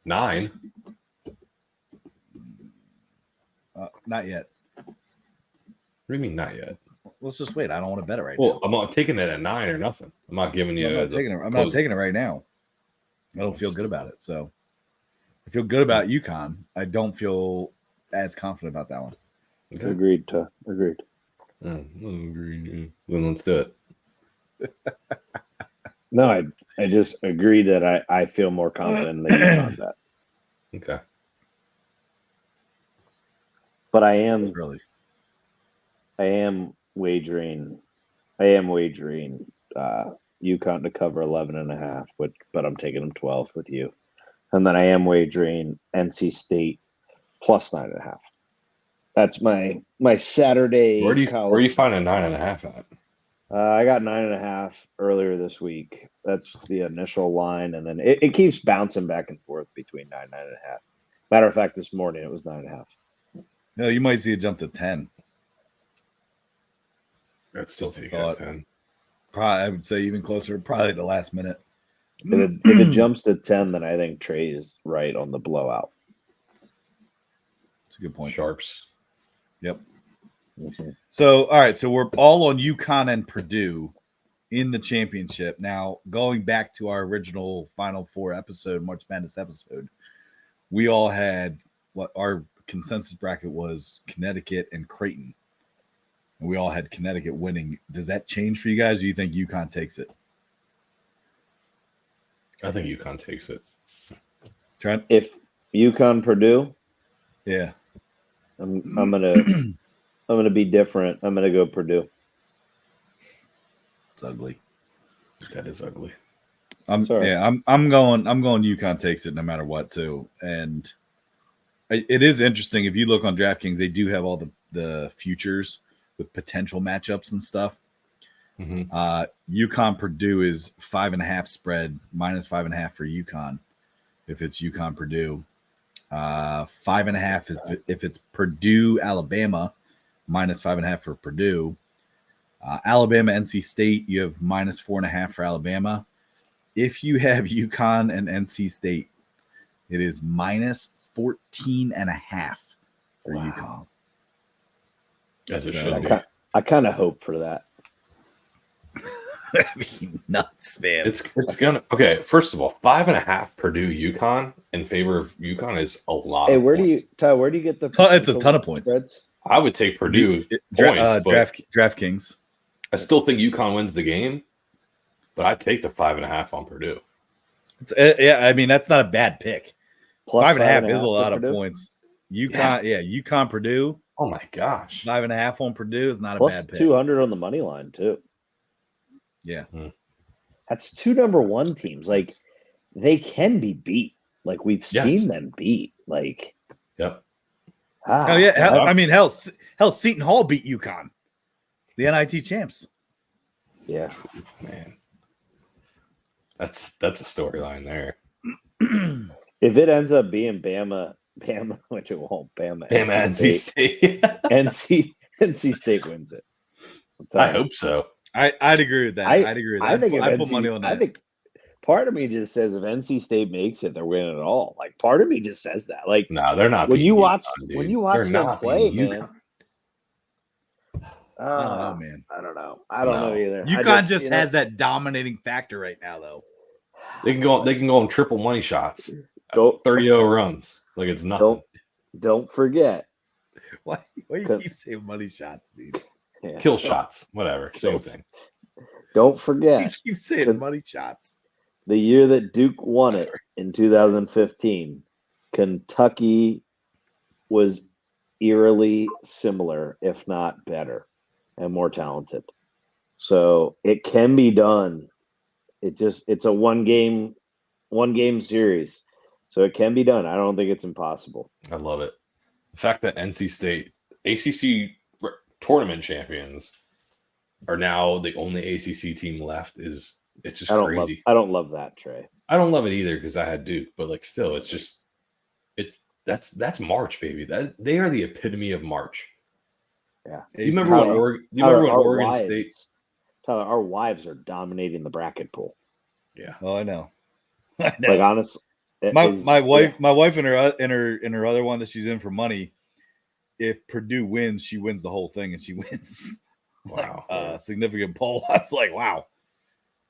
9? Not yet. What do you mean not yet? Let's just wait. I don't want to bet it right now. now. I'm not taking it at 9 or nothing. I'm not giving you. I'm not taking it right now. I don't feel good about it. So I feel good about UConn. I don't feel as confident about that one. Okay. Agreed. Agreed. Then let's do it. No, I just agree that I feel more confident in the UConn bet. Okay. But I am wagering UConn to cover 11.5, but I'm taking them 12 with you. And then I am wagering NC State plus 9.5. That's my Saturday. Where do you find a 9.5 at? I got 9.5 earlier this week. That's the initial line, and then it keeps bouncing back and forth between 9 and 9.5. Matter of fact, this morning it was 9.5. No, you might see it jump to 10. That's still taking at 10. Probably, I would say even closer, probably the last minute. If it jumps to 10, then I think Trey is right on the blowout. That's a good point. Sharps. Yep. Mm-hmm. So, all right. So we're all on UConn and Purdue in the championship. Now, going back to our original Final Four episode, March Madness episode, we all had what our consensus bracket was: Connecticut and Creighton. And we all had Connecticut winning. Does that change for you guys? Or do you think UConn takes it? I think UConn takes it. Trent? If UConn Purdue, yeah, I'm gonna be different. I'm gonna go Purdue. It's ugly. That is ugly. I'm going UConn takes it no matter what too. And it is interesting if you look on DraftKings, they do have all the futures with potential matchups and stuff. Mm-hmm. UConn Purdue is 5.5 spread, -5.5 for UConn if it's UConn Purdue. 5.5 if it's Purdue Alabama, -5.5 for Purdue. Alabama NC State, you have -4.5 for Alabama. If you have UConn and NC State, it is -14.5 for UConn. As it should be. I kind of hope for that. That'd be nuts, man. It's gonna First of all, 5.5 Purdue UConn in favor of UConn is a lot. Hey, where do you get the? It's a ton of points. Spreads? I would take Purdue points, but DraftKings. I still think UConn wins the game, but I take the 5.5 on Purdue. I mean that's not a bad pick. Plus 5.5 is a lot of Purdue? Points. UConn, Purdue. Oh my gosh, 5.5 on Purdue is not plus a bad pick. 200 on the money line too. Yeah, that's 2 number 1 teams. Like they can be beat. Like we've seen them beat. Like, yep. Hell, Seton Hall beat UConn, the NIT champs. Yeah, man, that's a storyline there. If it ends up being Bama, which it won't. Bama, NC State. NC State wins it. I hope so. I'd agree with that. I'd agree with that. I think I put money on that. I think part of me just says if NC State makes it, they're winning it all. Like part of me just says that. Like no, they're not. When you watch them play, man. I don't know, man. I don't know. I don't know either. UConn just has that dominating factor right now, though. They can go on triple money shots. Go 30-0 runs. Like it's nothing. Don't forget. Why you keep saying money shots, dude? Yeah. Kill shots, whatever. Same thing. Don't forget. You keep saying money shots. The year that Duke won it in 2015, Kentucky was eerily similar, if not better, and more talented. So it can be done. It's a one game series. So it can be done. I don't think it's impossible. I love it. The fact that NC State ACC tournament champions are now the only ACC team left it's just crazy. I don't love that, Trey. I don't love it either because I had Duke, but like still, it's just that's March, baby. They are the epitome of March. Yeah. Do you remember when Oregon State? Tyler, our wives are dominating the bracket pool. Yeah. Oh, I know. Like honestly, my wife in her other one that she's in for money. If Purdue wins, she wins the whole thing, and she wins. Wow, significant poll. I was like, wow.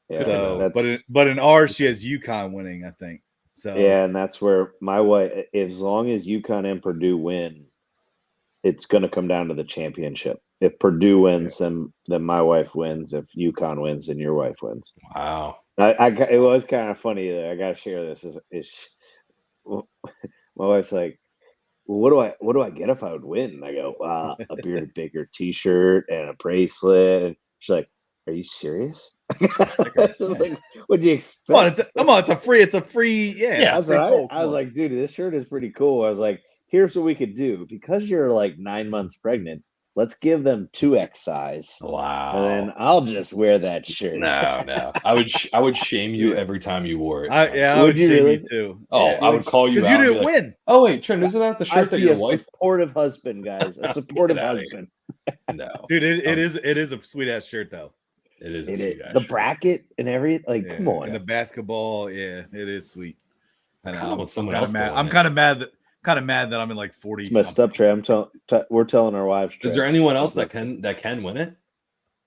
Yeah, so, but in ours, she has UConn winning, I think. So yeah, and that's where my wife. As long as UConn and Purdue win, it's going to come down to the championship. If Purdue wins, then my wife wins. If UConn wins, then your wife wins. Wow. It was kind of funny. I got to share this. My wife's like, well, what do I get if I would win? And I go, a Bearded Baker T-shirt and a bracelet. And she's like, "Are you serious?" Just like, what'd you expect? It's a free. Yeah. I was like, dude, this shirt is pretty cool. I was like, here's what we could do because you're like 9 months pregnant. Let's give them 2X size. Wow. And then I'll just wear that shirt. No. I would shame you every time you wore it. I would shame you too. Oh, I would call you out. Because you didn't win. Oh, wait, Trent, isn't that the shirt that your wife? Supportive husband, guys. A supportive husband. No. Dude, it is a sweet ass shirt though. It is a sweet ass the shirt. bracket and everything. Like, come on. And the basketball, it is sweet. I know. I'm kind of mad that I'm in like 40. It's messed up, Trey. We're telling our wives. Trey. Is there anyone else that can win it?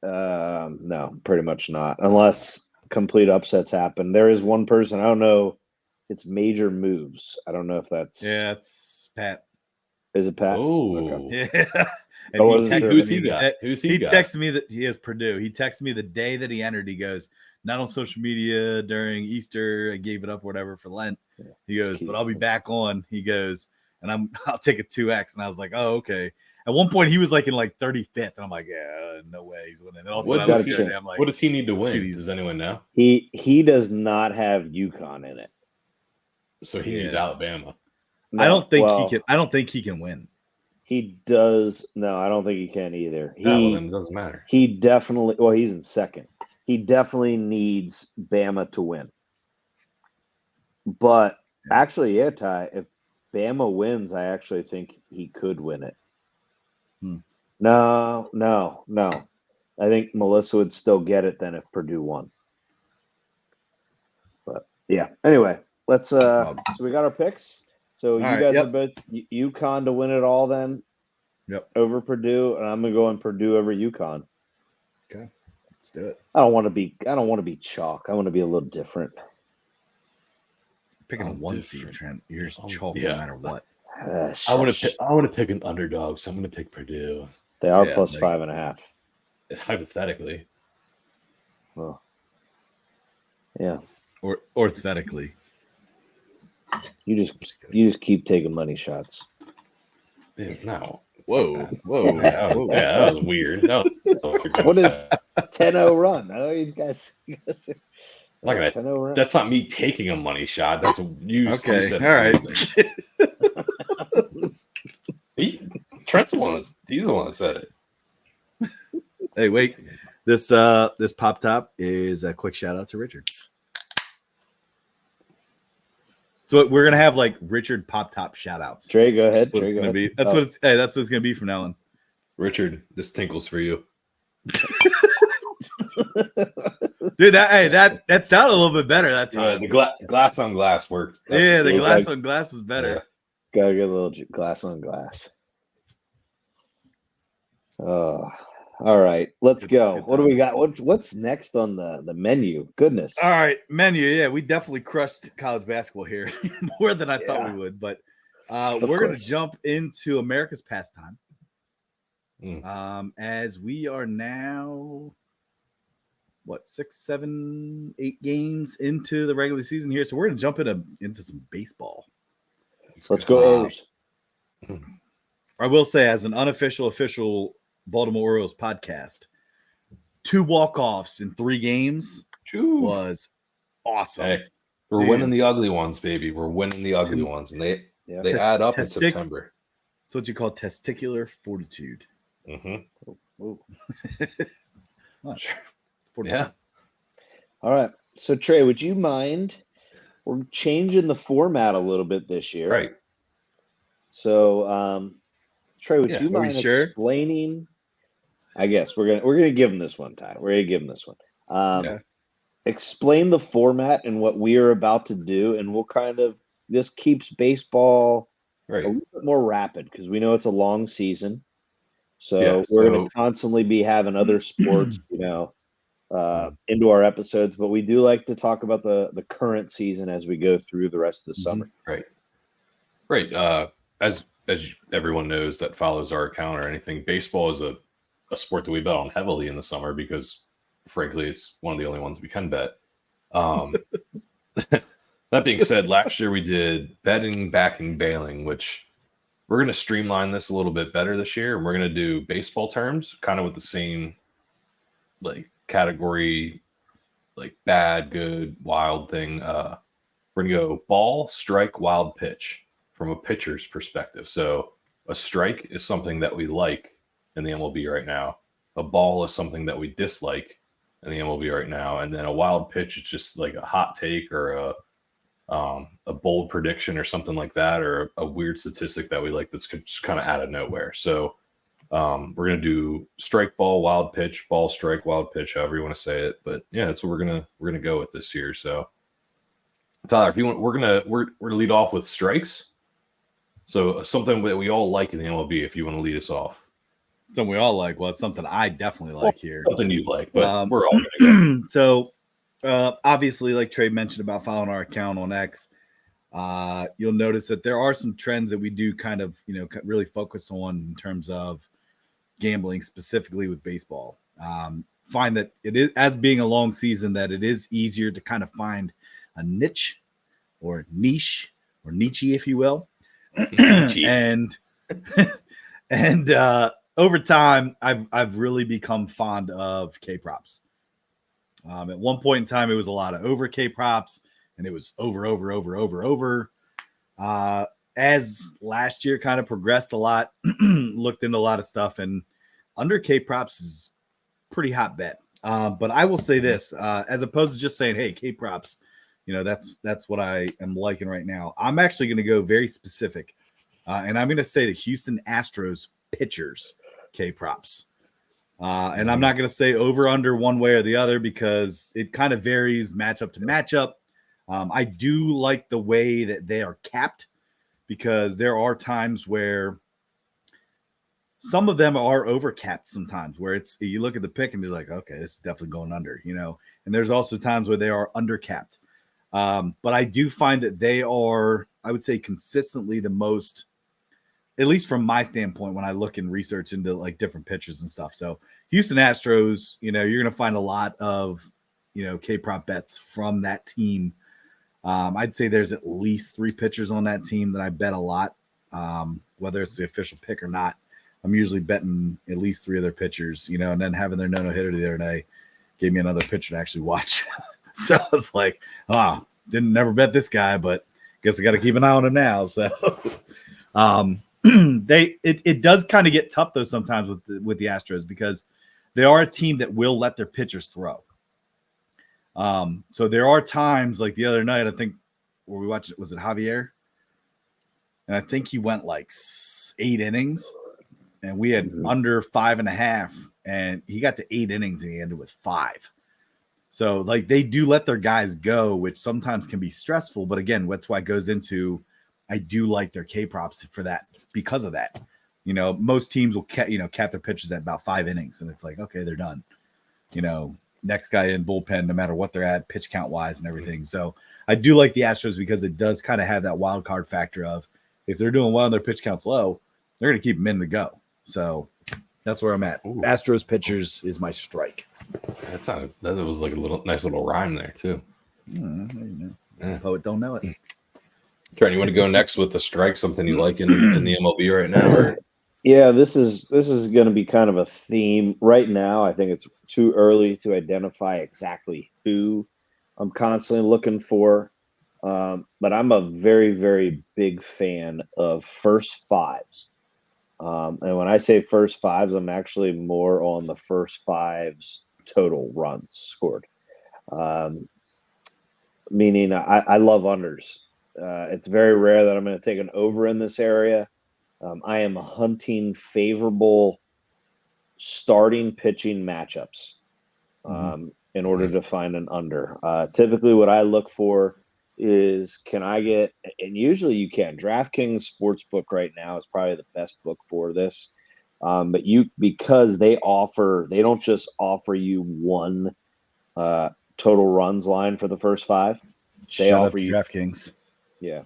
No, pretty much not, unless complete upsets happen. There is one person. I don't know. It's Major Moves. I don't know if that's. Yeah, it's Pat. Is it Pat? Oh, okay. Yeah. And who's he got? He texted me that he has Purdue. He texted me the day that he entered. He goes, not on social media during Easter. I gave it up, whatever, for Lent. He goes, but I'll be back on. He goes, and I'll take a 2X. And I was like, oh, okay. At one point, he was like in like 35th, and I'm like, yeah, no way he's winning. And also, what does he need to win? Does anyone know? He does not have UConn in it, so he needs Alabama. No, I don't think he can win. He does. No, I don't think he can either. Then it doesn't matter. He definitely. Well, he's in second. He definitely needs Bama to win. But actually, yeah, Ty, if Bama wins, I actually think he could win it. No. I think Melissa would still get it then if Purdue won. But yeah. Anyway, let's. So we got our picks. So you guys are both UConn to win it all then? over Purdue, and I'm gonna go on Purdue over UConn. Okay, let's do it. I don't want to be chalk. I want to be a little different. Picking a 1 seed, Trent. You're chalk no matter what. I want to pick an underdog, so I'm going to pick Purdue. They are plus 5.5. Hypothetically. Well, yeah. Or orthotically. You just keep taking money shots. Yeah, no. Whoa. Yeah, that was weird. What is 10-0 run? I know you guys that's not me taking a money shot. That's you. Okay. Said all right. Trent's the one. He's the one that said it. Hey, wait. This pop top is a quick shout out to Richard. So we're gonna have like Richard pop top shout outs. Trey, go ahead. That's what it's gonna be from now on. Richard, this tinkles for you. Dude, that sounded a little bit better that time. The glass on glass worked. The glass on glass was better. Yeah. Gotta get a little glass on glass. Oh, all right. Let's go. What do we got? What's next on the menu? Goodness. All right, menu. Yeah, we definitely crushed college basketball here more than I thought we would. But we're going to jump into America's pastime. As we are now, 6, 7, 8 games into the regular season here. So we're going to jump into some baseball. Let's go. I will say, as an official Baltimore Orioles podcast, 2 walk-offs in 3 games was awesome. Hey, we're winning the ugly ones, baby. We're winning the ugly ones, and they add up in September. It's what you call testicular fortitude. Mm-hmm. Yeah. All right. So Trey, would you mind? We're changing the format a little bit this year, right? So, Trey, would you mind explaining? I guess we're gonna give him this one time. We're gonna give him this one. Explain the format and what we are about to do, and we'll this keeps baseball a little bit more rapid because we know it's a long season. So we're going to constantly be having other sports, into our episodes, but we do like to talk about the current season as we go through the rest of the summer. Right. As everyone knows that follows our account or anything, baseball is a sport that we bet on heavily in the summer because, frankly, it's one of the only ones we can bet. That being said, last year we did betting, backing, bailing, which we're going to streamline this a little bit better this year, and we're going to do baseball terms, kind of with the same category, bad, good, wild thing. We're going to go ball, strike, wild, pitch from a pitcher's perspective. So a strike is something that we like in the MLB right now. A ball is something that we dislike in the MLB right now. And then a wild pitch is just like a hot take or a bold prediction or something like that, or a weird statistic that we like that's just kind of out of nowhere. So we're going to do strike, ball, wild pitch, ball, strike, wild pitch, however you want to say it. But yeah, that's what we're going to go with this year. So Tyler, if you want, we're going to lead off with strikes. So something that we all like in the MLB, if you want to lead us off. Something we all like. Well, it's something I definitely like here. Something you like, but we're all going to go. So obviously, like Trey mentioned about following our account on X, you'll notice that there are some trends that we do kind of, really focus on in terms of gambling, specifically with baseball. Find that it is, as being a long season, that it is easier to kind of find a niche or niche, if you will. and over time, I've really become fond of K props. At one point in time, it was a lot of over K props, and it was over. As last year kind of progressed a lot, looked into a lot of stuff, and under K props is pretty hot bet. But I will say this, as opposed to just saying, hey, K props, that's what I am liking right now. I'm actually going to go very specific, and I'm going to say the Houston Astros pitchers K props. And I'm not going to say over under one way or the other because it kind of varies matchup to matchup. I do like the way that they are capped because there are times where some of them are overcapped sometimes, where it's you look at the pick and you're like, okay, this is definitely going under, And there's also times where they are undercapped. But I do find that they are, I would say, consistently the most, at least from my standpoint, when I look and research into like different pitchers and stuff. So Houston Astros, you're going to find a lot of, K-prop bets from that team. I'd say there's at least 3 pitchers on that team that I bet a lot, whether it's the official pick or not. I'm usually betting at least 3 of their pitchers, and then having their no hitter the other day gave me another pitcher to actually watch. So I was like, didn't never bet this guy, but guess I got to keep an eye on him now. So it does kind of get tough though sometimes with the Astros, because they are a team that will let their pitchers throw. So there are times like the other night, I think, where we watched it, was it Javier? And I think he went like 8 innings, and we had under 5.5, and he got to 8 innings and he ended with 5. So like they do let their guys go, which sometimes can be stressful. But again, that's why it goes into, I do like their K props for that, because of that. Most teams will cap their pitchers at about 5 innings, and it's like, okay, they're done. Next guy in bullpen, no matter what they're at, pitch count wise and everything. So I do like the Astros because it does kind of have that wild card factor of, if they're doing well and their pitch count's low, they're going to keep them in to go. So that's where I'm at. Ooh. Astros pitchers is my strike. That was like a nice little rhyme there too. Poet don't know it. Trent, you want to go next with the strike? Something you like in the MLB right now? Or? Yeah, this is going to be kind of a theme right now. I think it's too early to identify exactly who I'm constantly looking for, but I'm a very, very big fan of first fives. And when I say first fives, I'm actually more on the first fives total runs scored. Meaning I love unders. It's very rare that I'm going to take an over in this area. I am hunting favorable starting pitching matchups in order to find an under. Typically what I look for is, can I get, and usually you can, DraftKings Sportsbook right now is probably the best book for this. But because they don't just offer you one total runs line for the first 5. They offer you DraftKings. Yeah.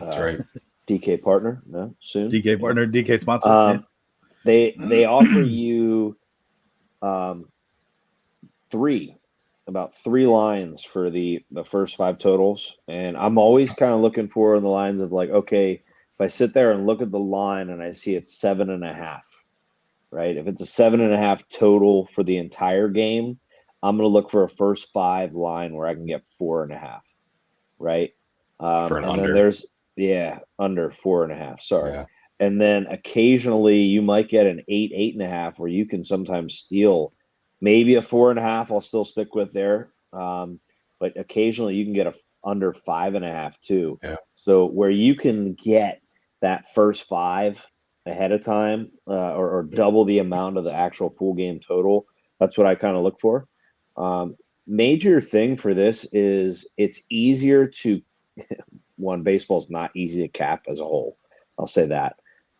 That's right. DK partner, no, soon. DK partner, DK sponsor. They offer you 3 lines for the first 5 totals, and I'm always kind of looking for in the lines of like, okay, if I sit there and look at the line and I see it's 7.5, right? If it's a 7.5 total for the entire game, I'm going to look for a first 5 line where I can get 4.5, right? For an and under. Then there's under 4.5. Sorry. Yeah. And then occasionally you might get an 8.5 where you can sometimes steal maybe a 4.5. I'll still stick with there. But occasionally you can get a under 5.5 too. Yeah. So where you can get that first 5 ahead of time, or double the amount of the actual full game total. That's what I kind of look for. Major thing for this is it's easier to one, baseball's not easy to cap as a whole. I'll say that.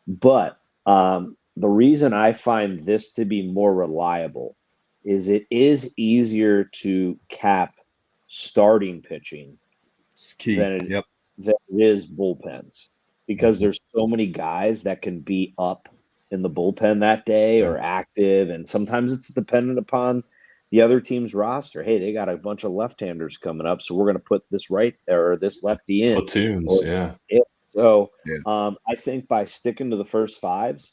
But the reason I find this to be more reliable is it is easier to cap starting pitching than it is bullpens, because there's so many guys that can be up in the bullpen that day or active, and sometimes it's dependent upon the other team's roster. Hey, they got a bunch of left-handers coming up, so we're going to put this right or this lefty in. Platoons, So I think by sticking to the first 5s,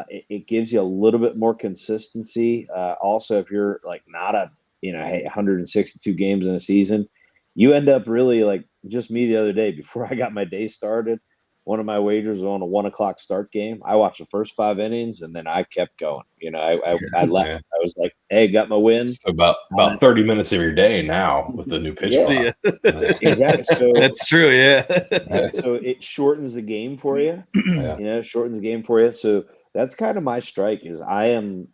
it gives you a little bit more consistency. Also, if you're like not 162 games in a season, you end up really like just me the other day before I got my day started. One of my wagers was on a 1:00 start game. I watched the first 5 innings and then I kept going. I left. Yeah. I was like, "Hey, got my win." So about 30 minutes of your day now with the new pitch clock. Exactly. So that's true. Yeah. So it shortens the game for you. Shortens the game for you. So that's kind of my strike. Is I am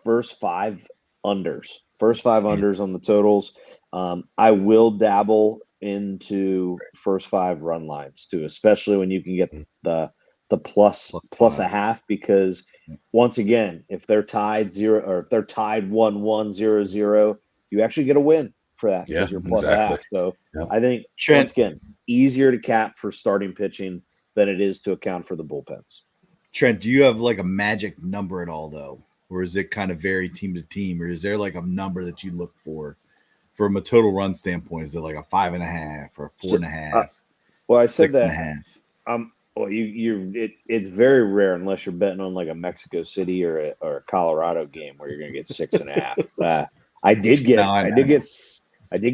first 5 unders. First 5 unders on the totals. I will dabble into first 5 run lines too, especially when you can get the the plus a half, because once again, if they're tied 0 or if they're tied 1-1, 0-0, you actually get a win for that because you're plus a half. So I think once again, easier to cap for starting pitching than it is to account for the bullpens. Trent, do you have like a magic number at all though? Or is it kind of vary team to team? Or is there like a number that you look for from a total run standpoint? Is it like a 5.5 or 4.5? Well, I said that. Well, it's very rare unless you're betting on like a Mexico City or a Colorado game where you're going to get 6.5. I did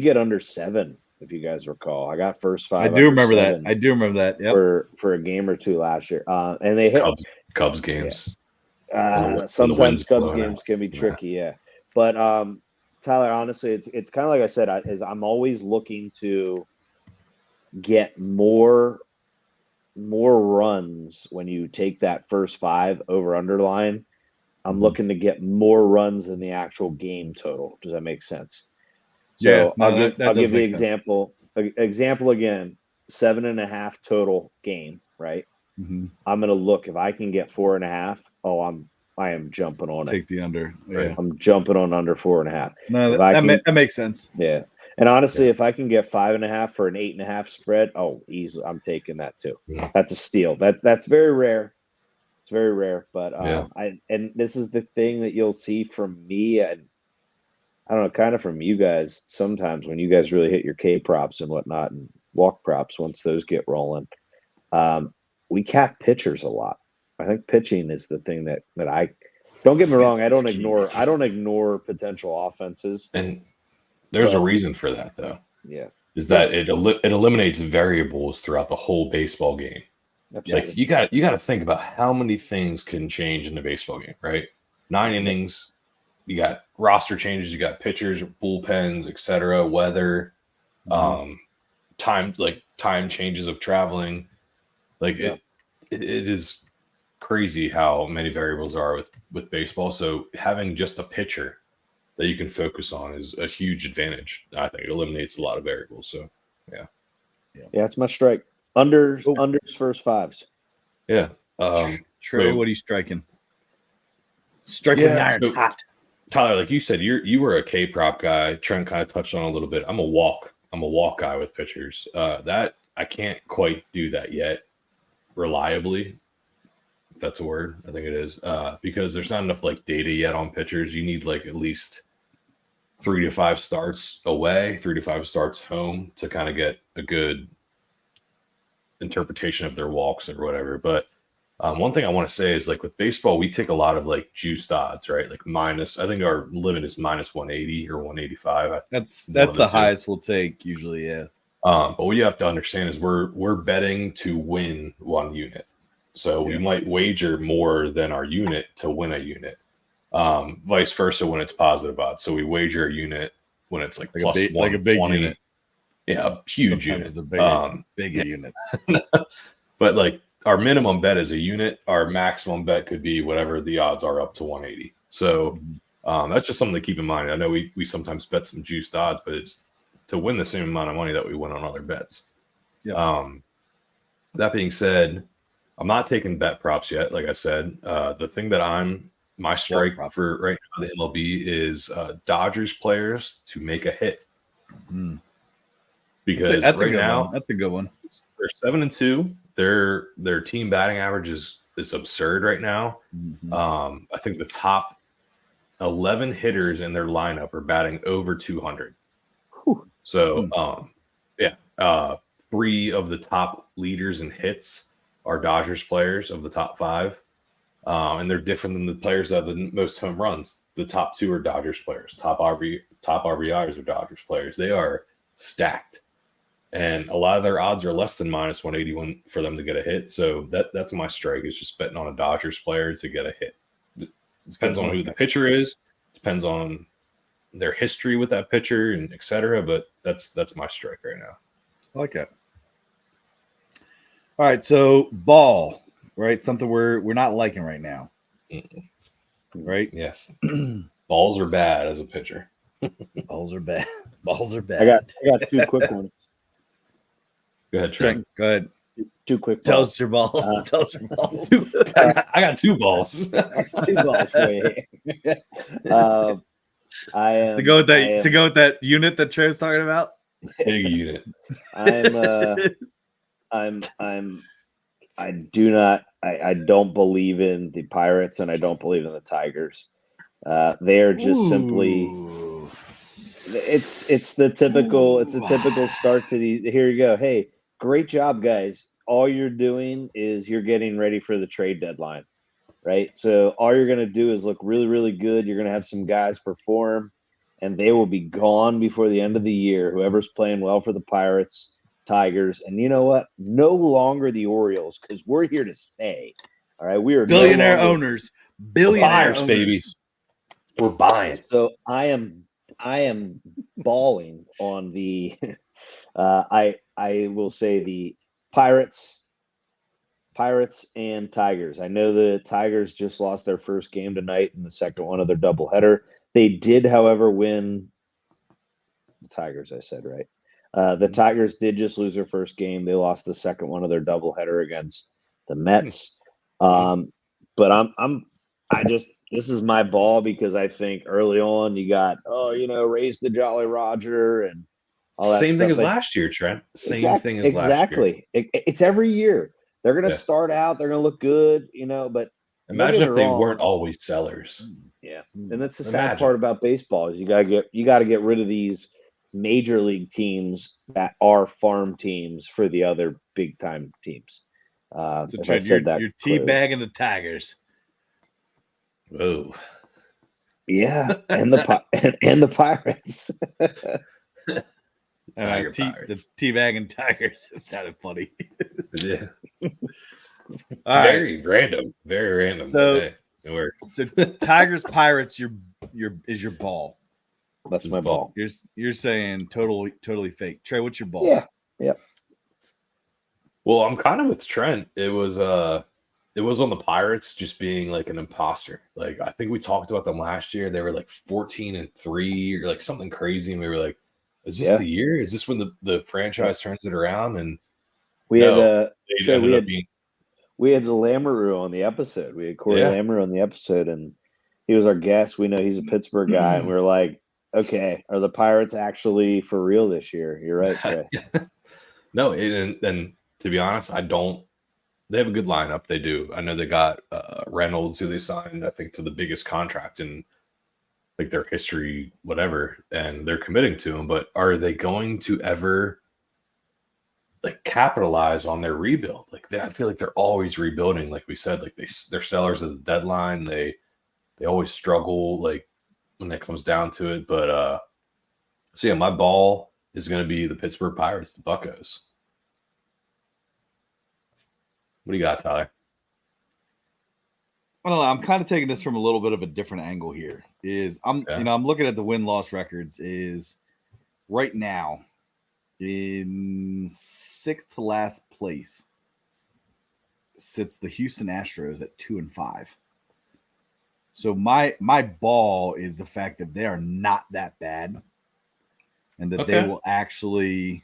get under 7. If you guys recall, I got first 5. I do remember that. Yep. For a game or 2 last year, and they hit Cubs games. Sometimes Cubs games can be tricky, yeah. But Tyler, honestly, it's kind of like I said. I'm always looking to get more runs when you take that first 5 over underline. I'm looking to get more runs than the actual game total. Does that make sense? So I'll give the example. Example again, 7.5 total game, right? Mm-hmm. I'm gonna look if I can get 4.5. I am jumping on it. Take the under. Yeah. I'm jumping on under 4.5. No, that makes sense. Yeah. And honestly, if I can get 5.5 for an 8.5 spread, easily, I'm taking that too. Yeah. That's a steal. That's very rare. It's very rare, but and this is the thing that you'll see from me, and I don't know, kind of from you guys sometimes when you guys really hit your K props and whatnot and walk props once those get rolling. We cap pitchers a lot. I think pitching is the thing that I don't get me wrong. I don't ignore potential offenses. And there's a reason for that, though. Yeah, is that it eliminates variables throughout the whole baseball game. Like you got to think about how many things can change in the baseball game, right? 9 innings, you got roster changes, you got pitchers, bullpens, etc., weather, time changes of traveling. Like it is crazy how many variables are with baseball. So having just a pitcher that you can focus on is a huge advantage. I think it eliminates a lot of variables. So yeah, it's my strike. Unders first 5s. Yeah. Trey, what are you striking? Striking the iron's hot. Tyler, like you said, you were a K prop guy. Trent kind of touched on a little bit. I'm a walk guy with pitchers. That I can't quite do that yet reliably. If that's a word, I think it is. Because there's not enough like data yet on pitchers. You need like at least 3 to 5 starts away, 3 to 5 starts home to kind of get a good interpretation of their walks or whatever. But one thing I want to say is like with baseball, we take a lot of like juiced odds, right? Like minus, I think our limit is minus 180 or 185. That's the highest we'll take usually. Yeah. But what you have to understand is we're betting to win 1 unit. So we might wager more than our unit to win a unit. Vice versa when it's positive odds. So we wager a unit when it's like plus like a big unit. Yeah, a huge unit. It's a bigger units. But like our minimum bet is a unit. Our maximum bet could be whatever the odds are up to 180. So that's just something to keep in mind. I know we sometimes bet some juiced odds, but it's to win the same amount of money that we win on other bets. Yep. That being said, I'm not taking bet props yet. Like I said, the thing that my strike for right now, the MLB is Dodgers players to make a hit. Because that's right now, that's a good one. They're 7-2. Their team batting average is absurd right now. I think the top 11 hitters in their lineup are batting over 200. So 3 of the top leaders in hits are Dodgers players of the top 5. And they're different than the players that have the most home runs. The top 2 are Dodgers players. Top RBIs are Dodgers players. They are stacked. And a lot of their odds are less than minus 181 for them to get a hit. So that's my strike, is just betting on a Dodgers player to get a hit. It depends on who the pitcher is. Depends on their history with that pitcher and et cetera. But that's my strike right now. I like that. All right. So ball, right? Something we're not liking right now. Right? Yes. Balls are bad as a pitcher. Balls are bad. Balls are bad. I got 2 quick ones. Go ahead, Trent. Go ahead. 2 quick balls. Toast your balls. Toast your balls. I got 2 balls. 2 balls for you. I am to go with that unit that Trey's talking about. Big unit. I don't believe in the Pirates and I don't believe in the Tigers. They are just simply. It's the typical. It's a typical start to the. Here you go. Hey, great job, guys. All you're doing is you're getting ready for the trade deadline, right? So all you're going to do is look really, really good. You're going to have some guys perform, and they will be gone before the end of the year. Whoever's playing well for the Pirates, Tigers, and you know what? No longer the Orioles, because we're here to stay. All right, we are billionaire owners, billionaires, baby. We're buying. So I am balling on the. I will say the Pirates and Tigers. I know the Tigers just lost their first game tonight in the second one of their doubleheader. They did, however, win. The Tigers, I said right. The Tigers did just lose their first game. They lost the second one of their doubleheader against the Mets. But this is my ball because I think early on you got raise the Jolly Roger and all that. Same thing as last year, Trent. Same thing as last year. It's every year. They're going to start out. They're going to look good, but imagine if they weren't always sellers. Yeah, and that's the sad part about baseball is you got to get rid of these major league teams that are farm teams for the other big time teams. So Trent, you're teabagging the Tigers. Whoa. Yeah, and the Pirates. The teabagging Tigers. It sounded funny. Yeah. Very random. Very random. So Tigers Pirates is your ball. That's my ball. You're saying totally fake. Trey, what's your ball? Yeah. Well, I'm kind of with Trent. It was on the Pirates just being like an imposter. Like I think we talked about them last year. They were like 14-3 or like something crazy, and we were like, "Is this the year? Is this when the franchise turns it around?" And we had the Lamoureux on the episode. We had Corey Lamoureux on the episode, and he was our guest. We know he's a Pittsburgh guy, and we were like, "Okay, are the Pirates actually for real this year?" You're right, Trey. No, and to be honest, I don't. They have a good lineup. They do. I know they got Reynolds, who they signed, I think, to the biggest contract in like their history, whatever, and they're committing to him. But are they going to ever like capitalize on their rebuild? Like I feel like they're always rebuilding. Like we said, like they're sellers at the deadline. They always struggle like when it comes down to it. But so yeah, my ball is going to be the Pittsburgh Pirates, the Buccos. What do you got, Tyler? I don't know. I'm kind of taking this from a little bit of a different angle here. I'm looking at the win-loss records. Is right now in sixth to last place sits the Houston Astros at 2-5. So my ball is the fact that they are not that bad, and that they will actually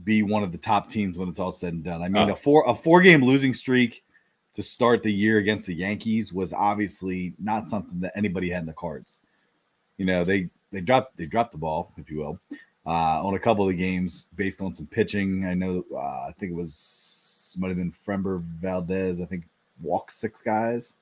be one of the top teams when it's all said and done. I mean, a four-game losing streak to start the year against the Yankees was obviously not something that anybody had in the cards. They dropped the ball, if you will, on a couple of the games based on some pitching. I know, I think it might have been Frember Valdez. I think walked 6 guys.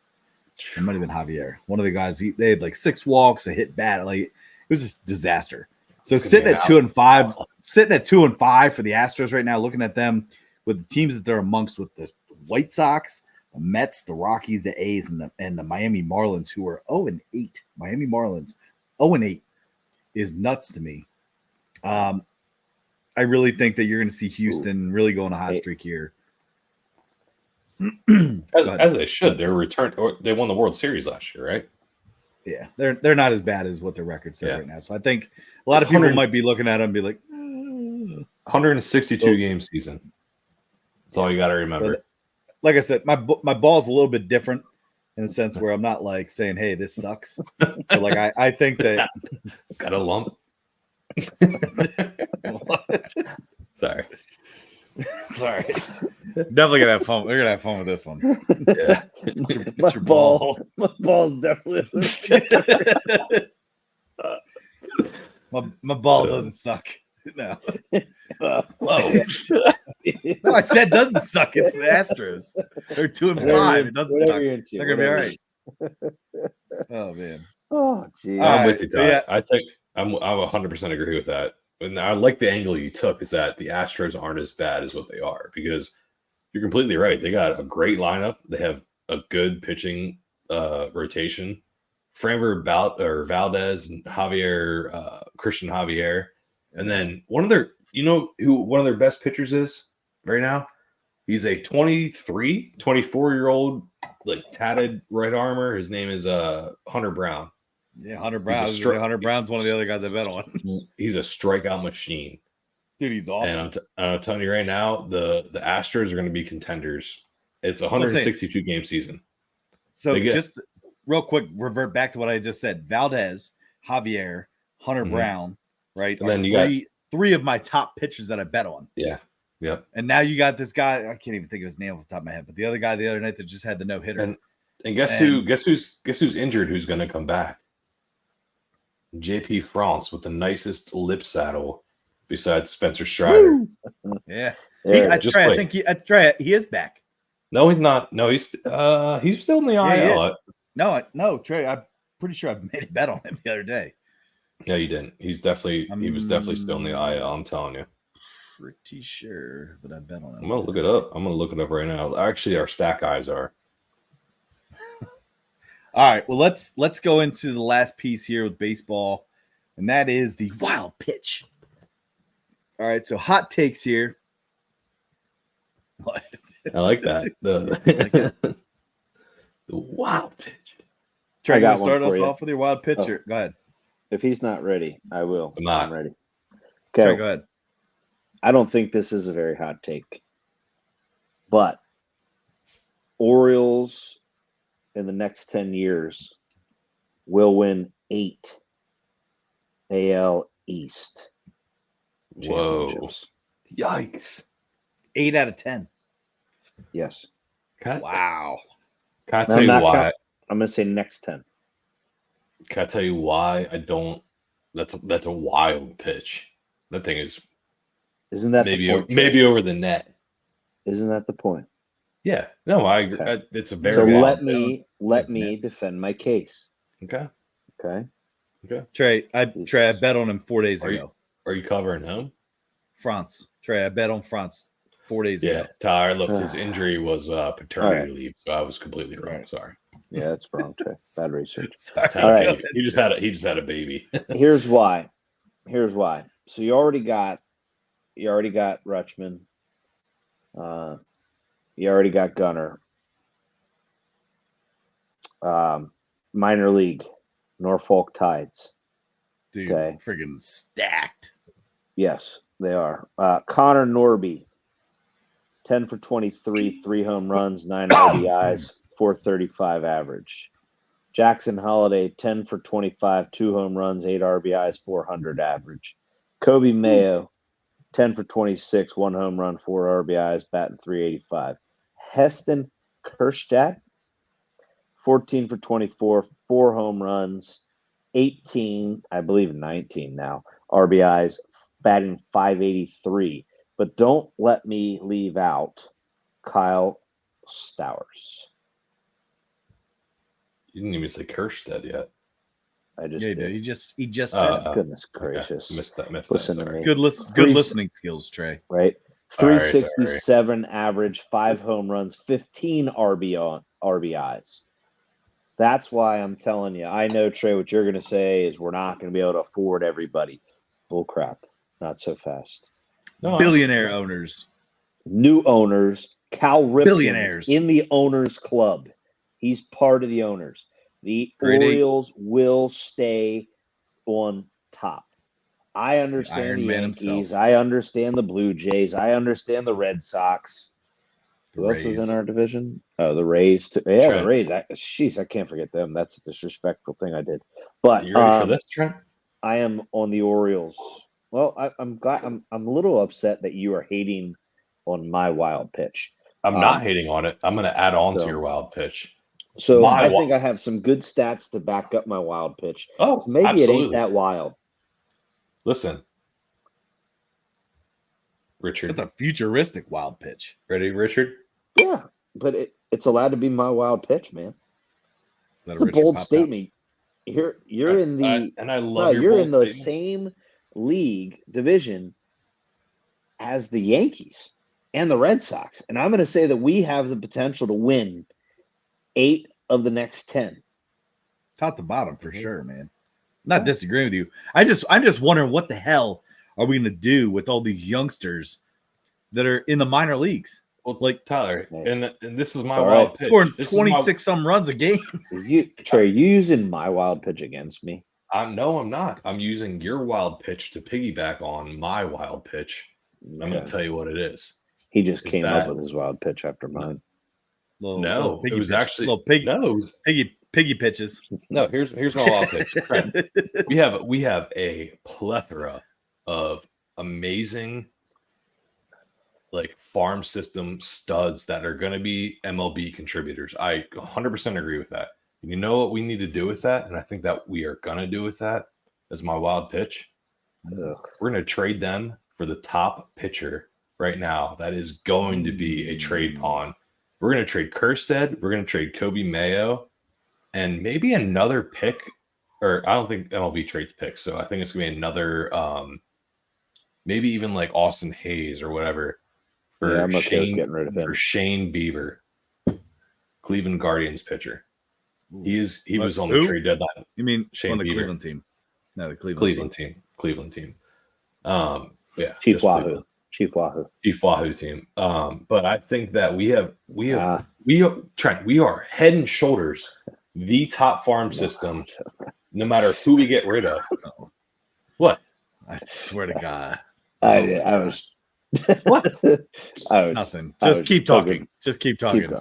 It might have been Javier. One of the guys, they had like 6 walks, a hit bat. Like it was just a disaster. So sitting at 2-5 for the Astros right now, looking at them with the teams that they're amongst with the White Sox, the Mets, the Rockies, the A's, and the Miami Marlins, who are 0-8. Miami Marlins 0-8 is nuts to me. I really think that you're going to see Houston really go on a hot streak here. as they should. They won the World Series last year, right? Yeah, they're not as bad as what their record says right now. So I think a lot of people might be looking at them and be like, 162 game season. That's all you got to remember. But like I said, my ball's a little bit different in the sense where I'm not like saying, "Hey, this sucks." But like I think that it's got a lump. Sorry. It's all right. Definitely gonna have fun. We're gonna have fun with this one. Yeah. My ball's definitely. my ball doesn't suck. No. Whoa. No, I said doesn't suck. It's the Astros. They're 2-5. It doesn't suck. They're gonna be all right. Oh man. Oh geez. I'm with you, Todd. So, yeah. I think I'm 100% agree with that. And I like the angle you took is that the Astros aren't as bad as what they are, because you're completely right. They got a great lineup. They have a good pitching rotation. Framber Valdez and Christian Javier. And then one of their best pitchers is right now? He's a 24-year-old, like tatted right armor. His name is Hunter Brown. Yeah, Hunter Brown. Hunter Brown's one of the other guys I bet on. He's a strikeout machine. Dude, he's awesome. And I'm telling you right now, the Astros are going to be contenders. It's a 162 game season. So just real quick, revert back to what I just said. Valdez, Javier, Hunter Brown, right? And then you got three of my top pitchers that I bet on. Yeah. Yep. And now you got this guy. I can't even think of his name off the top of my head, but the other guy the other night that just had the no-hitter. And guess who's injured? Who's going to come back? JP France with the nicest lip saddle besides Spencer Strider. Yeah. I think he is back. No, he's not. No, he's still in the IL. No, Trey. I'm pretty sure I made a bet on him the other day. Yeah, you didn't. He was definitely still in the IL. I'm telling you. Pretty sure that I bet on him. I'm gonna look it up. Right now. Actually, our stat guys are. All right. Well, let's go into the last piece here with baseball, and that is the wild pitch. All right. So hot takes here. What? I like that. The wild pitch. Trey, you want to start us off with your wild pitcher? Go ahead. If he's not ready, I will. I'm ready. Okay. Trey, go ahead. I don't think this is a very hot take, but Orioles in the next 10 years will win 8 AL East championships. Whoa. Yikes. 8 out of 10. Yes. Wow. Can I tell you why? I'm going to say next 10. Can I tell you why I don't? That's a wild pitch. That thing is. Isn't that maybe over the net? Isn't that the point? Yeah. No, I agree. Okay. It's a very. So let me defend my case. Okay. Trey, I bet on him 4 days ago. Are you covering him? France. Trey, I bet on France 4 days ago. Yeah, Tyler, look, his injury was paternity leave, so I was completely wrong. Right. Sorry. Yeah, that's wrong, Trey. Bad research. All right. He just had a baby. Here's why. So you already got Rutschman. You already got Gunnar. Minor league, Norfolk Tides. Dude, friggin' stacked. Yes, they are. Connor Norby, 10 for 23, 3 home runs, 9 RBIs, 435 average. Jackson Holiday, 10 for 25, 2 home runs, 8 RBIs, 400 average. Kobe Mayo, 10 for 26, 1 home run, 4 RBIs, batting 385. Heston Kjerstad, 14 for 24, 4 home runs, 18, I believe 19 now, RBIs, batting 583. But don't let me leave out Kyle Stowers. You didn't even say Kjerstad yet. I just did. He just said it. Goodness gracious. Okay. Missed Listen that. to me. Good listening skills, Trey. Right. 367 average, 5 home runs, 15 RBIs. That's why I'm telling you. I know, Trey, what you're going to say is we're not going to be able to afford everybody. Bull crap. Not so fast. No, billionaire owners. New owners. Cal Ripken billionaires in the owners club. He's part of the owners. The Orioles will stay on top. I understand the Yankees. I understand the Blue Jays. I understand the Red Sox. Who else is in our division? Oh, the Rays. The Rays. I can't forget them. That's a disrespectful thing I did. But you ready for this, Trent? I am on the Orioles. Well, I'm glad. I'm a little upset that you are hating on my wild pitch. I'm not hating on it. I'm going to add on to your wild pitch. So I think I have some good stats to back up my wild pitch. Oh, so maybe absolutely. It ain't that wild. Listen, Richard. It's a futuristic wild pitch. Ready, Richard? Yeah, but it's allowed to be my wild pitch, man. It's a bold statement. You're in the and I love you're in the same league division as the Yankees and the Red Sox, and I'm going to say that we have the potential to win 8 of the next 10. Top to bottom for sure, man. Not disagreeing with you. I'm just wondering what the hell are we going to do with all these youngsters that are in the minor leagues? Well, like Tyler, and this is my wild pitch. Scoring 26 some runs a game. Trey, you using my wild pitch against me? No, I'm not. I'm using your wild pitch to piggyback on my wild pitch. Okay. I'm going to tell you what it is. He just came up with his wild pitch after mine. It was actually piggy pitches. No, here's my wild pitch. We have a plethora of amazing like farm system studs that are going to be MLB contributors. I 100% agree with that. And you know what we need to do with that? And I think that we are going to do with that as my wild pitch. We're going to trade them for the top pitcher right now. That is going to be a trade pawn. We're going to trade Kerstead. We're going to trade Kobe Mayo and maybe another pick. Or I don't think MLB trades picks. So I think it's going to be another, maybe even like Austin Hayes or whatever. I'm okay with getting rid of him. For Shane Bieber, Cleveland Guardians pitcher. He was on the trade deadline. You mean Shane on the Bieber. Cleveland team? No, the Cleveland team. Chief Wahoo team. But I think that we are head and shoulders the top farm system, no matter who we get rid of. What? I swear to God, I was. What? Nothing. Just keep talking. Just keep talking.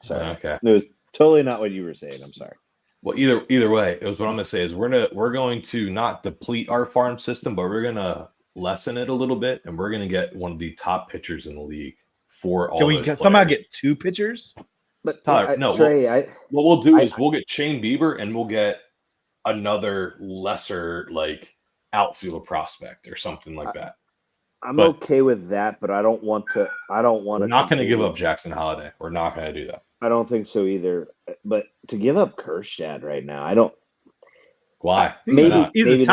Sorry. Okay. It was totally not what you were saying. I'm sorry. Well, either way, it was what I'm going to say is we're going to not deplete our farm system, but we're going to lessen it a little bit, and we're going to get one of the top pitchers in the league for all. Can we somehow get 2 pitchers? But Tyler, no. Trey, what we'll do is we'll get Shane Bieber, and we'll get another lesser like outfielder prospect or something like that. I'm okay with that, but I don't want to. We're not going to give up Jackson Holiday. We're not going to do that. I don't think so either. But to give up Kerstad right now, I don't. Why? He's the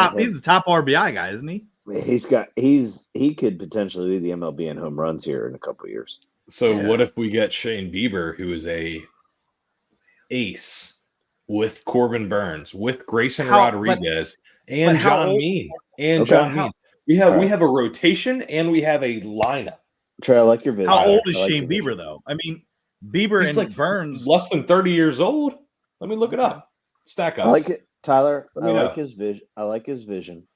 top RBI guy, isn't he? He could potentially lead the MLB in home runs here in a couple of years. So what if we get Shane Bieber, who is a ace, with Corbin Burns, with Grayson Rodriguez, and John Means, John Means? We have a rotation and we have a lineup. Trey, I like your vision. How old is Shane Bieber, though? I mean, Bieber and like Burns less than 30 years old. Let me look it up. Stack up. I like it, Tyler. I like his vision.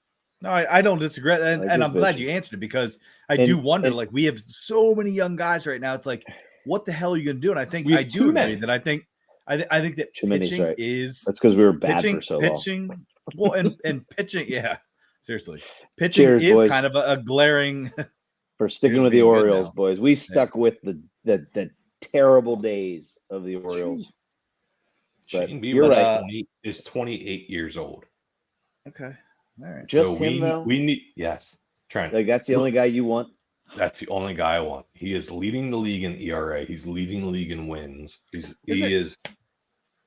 No, I don't disagree, and I'm glad you answered it because I do wonder. Like, we have so many young guys right now. It's like, what the hell are you going to do? And I think I do agree that I think that pitching is that's because we were bad for so long. Well, and pitching, yeah. Seriously, pitching is kind of a glaring. For sticking with the Orioles, boys. We stuck with the terrible days of the Orioles. Shane Bieber is 28 years old. Okay, all right. Just him though. We need Trent. Like that's the only guy you want. That's the only guy I want. He is leading the league in ERA. He's leading the league in wins. He's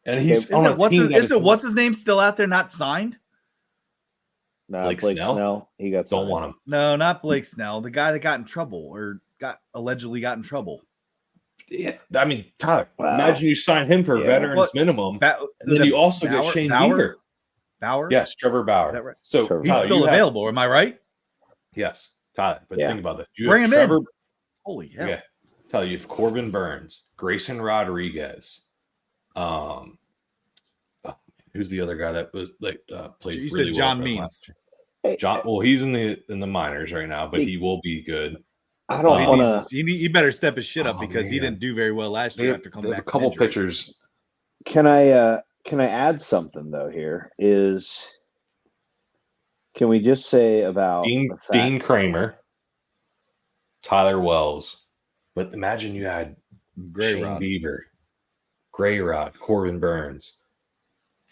what's his name still out there not signed? Blake Snell. He got signed. Don't want him. No, not Blake Snell. The guy that got in trouble or allegedly got in trouble. Yeah, I mean, Tyler. Wow. Imagine you sign him for a veterans minimum, and then you also get Shane Bieber. Bauer? Yes, Trevor Bauer. Right? So he's still available. Am I right? Yes, Tyler. But think about this. Bring him in. Holy hell! Yeah, Tyler. You have Corbin Burns, Grayson Rodriguez. Who's the other guy that was played? You really said John well Means. John. Well, he's in the minors right now, but he will be good. I don't want to. He better step his shit up because he didn't do very well last year after coming back. A couple pitchers. Can I add something though? Here can we just say about Dean Kramer, Tyler Wells, But imagine you had Gray Shane Bieber, Gray Rod, Corbin Burns,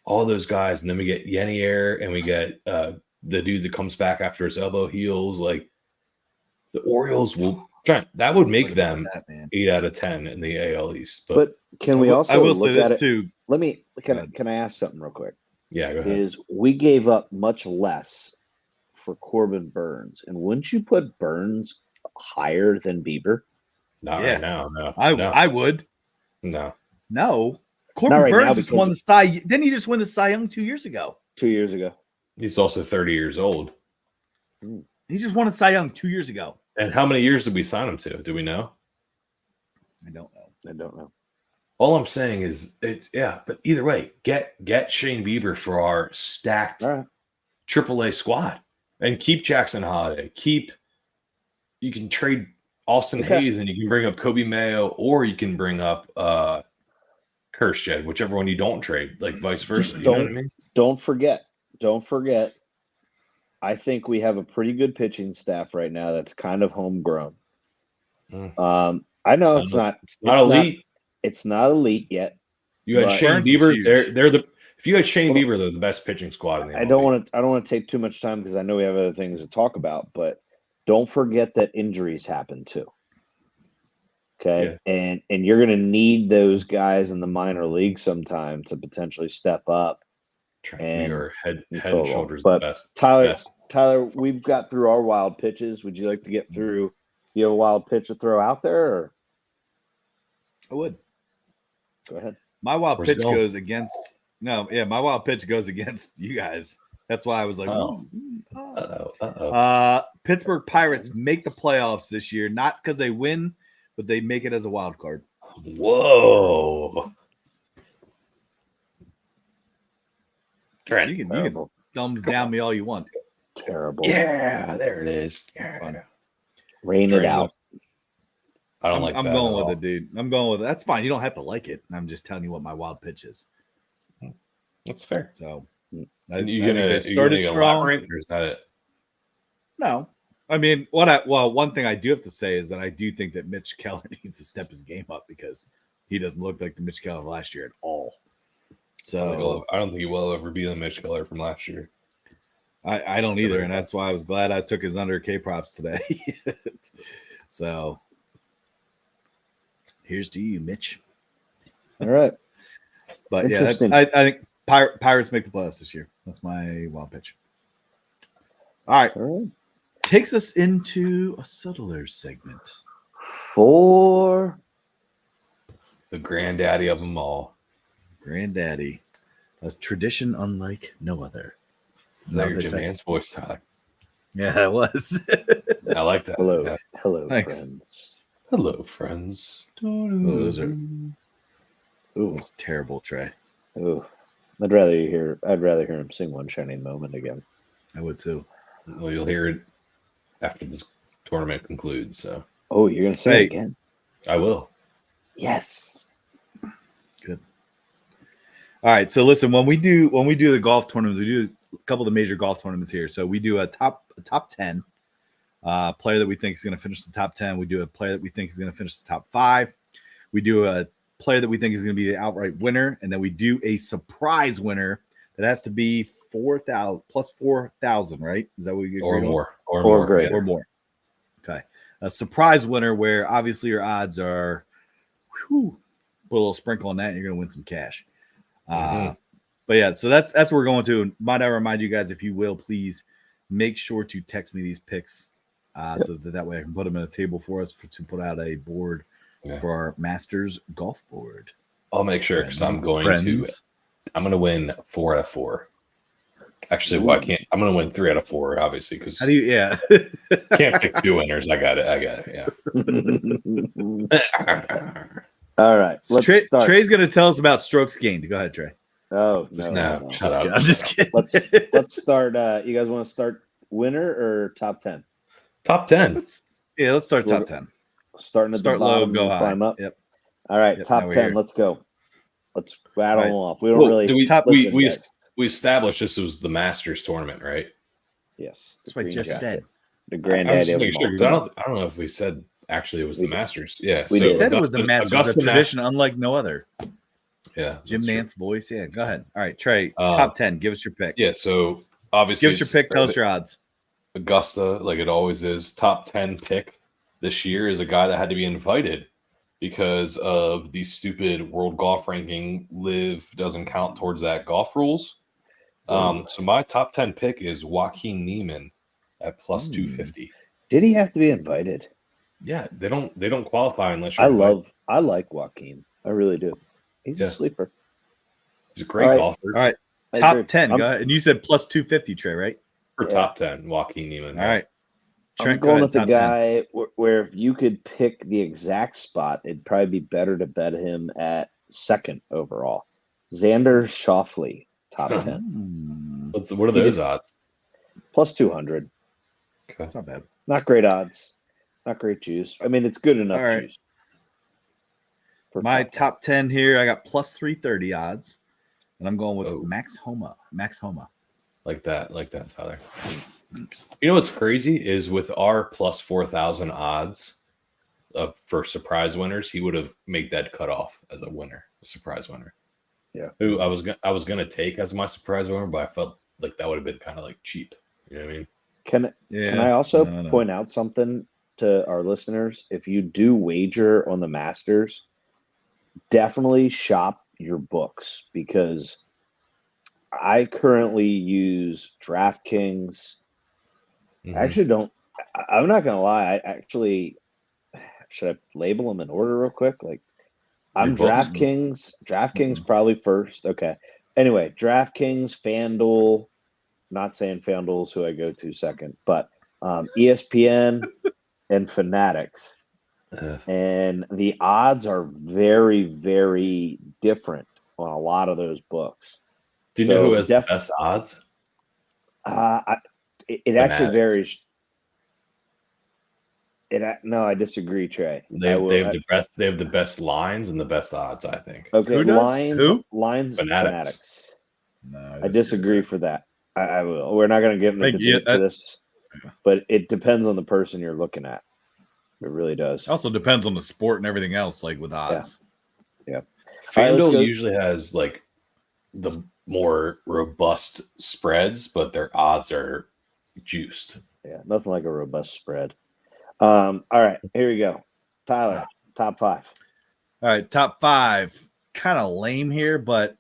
all those guys, and then we get Yenier, and we get the dude that comes back after his elbow heals. Like the Orioles will try. That would make them 8 out of 10 in the AL East. But can we also? I will look say this at it too. Let me. Can I ask something real quick? Yeah, go ahead. Is we gave up much less for Corbin Burns, and wouldn't you put Burns higher than Bieber? Not right now. No, I would. No. Corbin Burns just won the Cy. Didn't he just win the Cy Young 2 years ago? 2 years ago. He's also 30 years old. He just won a Cy Young 2 years ago. And how many years did we sign him to? Do we know? I don't know. All I'm saying is, but either way, get Shane Bieber for our stacked AAA squad and keep Jackson Holiday. You can trade Austin Hayes and you can bring up Kobe Mayo, or you can bring up Kershad, whichever one you don't trade, like vice versa. You know what I mean? Don't forget. I think we have a pretty good pitching staff right now that's kind of homegrown. I know it's not elite. It's not elite yet. You had Shane Bieber. If you had Shane Bieber, they're the best pitching squad in the MLB. I don't want to take too much time because I know we have other things to talk about, but don't forget that injuries happen too. Okay. Yeah. And you're going to need those guys in the minor league sometime to potentially step up. And we are head and shoulders the best. Tyler, we've got through our wild pitches. Would you like to get through? You have a wild pitch to throw out there? Or? I would. Go ahead. My wild pitch goes against my wild pitch goes against you guys. That's why I was like, Pittsburgh Pirates make the playoffs this year, not because they win, but they make it as a wild card. Whoa. You can thumbs down me all you want. Terrible. Yeah, there it is. That's fine. Rain it out. I don't like that. I'm going with it, dude. I'm going with it. That's fine. You don't have to like it. I'm just telling you what my wild pitch is. That's fair. So you gonna started strong, or is that it? No. I mean, one thing I do have to say is that I do think that Mitch Keller needs to step his game up because he doesn't look like the Mitch Keller of last year at all. So I don't think he will ever be the Mitch Keller from last year. I don't either, and that's why I was glad I took his under K props today. So here's to you, Mitch. All right. But yeah, I think Pirates make the playoffs this year. That's my wild pitch. All right. Takes us into a subtler segment. For the granddaddy of them all. Granddaddy. A tradition unlike no other. Is that your Jim Nance voice, Tyler? Yeah, it was. I like that. Hello. Yeah. Hello, friends. Hello, friends. Those terrible, Trey. Ooh. I'd rather hear him sing One Shining Moment again. I would too. Well, you'll hear it after this tournament concludes. So. Oh, you're gonna sing it again? I will. Yes. Good. All right. So listen, when we do the golf tournaments, we do a couple of the major golf tournaments here. So we do a top 10 player that we think is going to finish the top 10. We do a player that we think is going to finish the top 5. We do a player that we think is going to be the outright winner, and then we do a surprise winner that has to be 4,000 plus 4,000, right? Is that what we get? Or more. Or more. Okay. A surprise winner where obviously your odds are put a little sprinkle on that and you're going to win some cash. But yeah, so that's what we're going to. Might I remind you guys, if you will, please make sure to text me these picks so that way I can put them in a table for us to put out a board for our Masters golf board. I'll make sure because I'm going to win 4 out of 4. Actually, well, I can't. I'm going to win 3 out of 4, obviously, because how do you? Yeah, can't pick 2 winners. I got it. Yeah. All right. Let's start. Trey's going to tell us about strokes gained. Go ahead, Trey. Oh no! Shut up. I'm just kidding. Let's start. You guys want to start winner or top 10? Top 10. Let's start top 10. Starting at the bottom, low, go high. Climb up. Yep. All right, top 10. Let's go. Let's rattle them off. We don't really. We established this was the Masters tournament, right? Yes. That's what I just said. The granddaddy of them all. I don't know if we said actually, it was the Masters. Yeah, we said it was the Masters. A tradition unlike no other. Yeah, Jim Nantz voice. Yeah, go ahead. All right, Trey. Top 10. Give us your pick. Yeah, so obviously, give us your pick. Tell us your odds. Augusta, like it always is, top 10 pick this year is a guy that had to be invited because of the stupid world golf ranking. Live doesn't count towards that golf rules. So my top 10 pick is Joaquin Niemann at plus 250. Did he have to be invited? Yeah, they don't qualify unless you're I like Joaquin. I really do. He's a sleeper. He's a great golfer. All right. Top 10. Go ahead. And you said plus 250, Trey, right? For top 10, Joaquin Niemann. All right. Trent, I'm going with the guy where if you could pick the exact spot, it'd probably be better to bet him at second overall. Xander Schauffele, top 10. What are those odds? Plus 200. Okay. That's not bad. Not great odds. Not great juice. I mean, it's good enough juice. For my top 10 here, I got plus 330 odds. And I'm going with Max Homa. Like that, Tyler. You know what's crazy is with our plus 4,000 odds for surprise winners, he would have made that cutoff as a winner, a surprise winner. Yeah. Who I was gonna take as my surprise winner, but I felt like that would have been kind of like cheap. You know what I mean? Can I also point out something to our listeners? If you do wager on the Masters, definitely shop your books, because I currently use DraftKings. I actually don't. I'm not gonna lie. Should I label them in order real quick? Like, I'm DraftKings. DraftKings probably first. Okay. Anyway, DraftKings, FanDuel. Not saying FanDuel's who I go to second, but ESPN and Fanatics. And the odds are very, very different on a lot of those books. Do you know who has the best odds? It actually varies. No, I disagree, Trey. They have the best lines and the best odds, I think. Okay, who does? Lines, Fanatics. No, I disagree for that. I will. We're not going to get into debate for this, but it depends on the person you're looking at. It really does. It also depends on the sport and everything else, like with odds. Yeah. FanDuel usually has like the more robust spreads, but their odds are juiced. Yeah, nothing like a robust spread. All right, here we go. Tyler, top 5. All right, top 5. Kind of lame here, but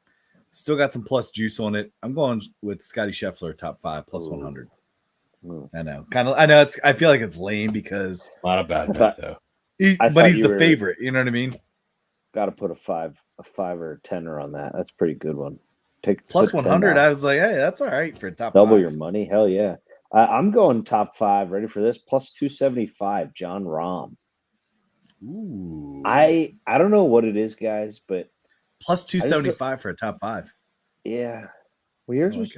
still got some plus juice on it. I'm going with Scotty Scheffler, top 5, plus 100. I know. I feel like it's lame because it's not a bad bet though. He's the favorite. You know what I mean? Got to put a 5 or a 10er on that. That's a pretty good one. Take plus 100. I was like, hey, that's all right for a top. Double 5. Your money. Hell yeah. I'm going top 5. Ready for this? Plus 275. John Rahm. Ooh. I don't know what it is, guys, but plus 275 for a top 5. Yeah. Well, yours was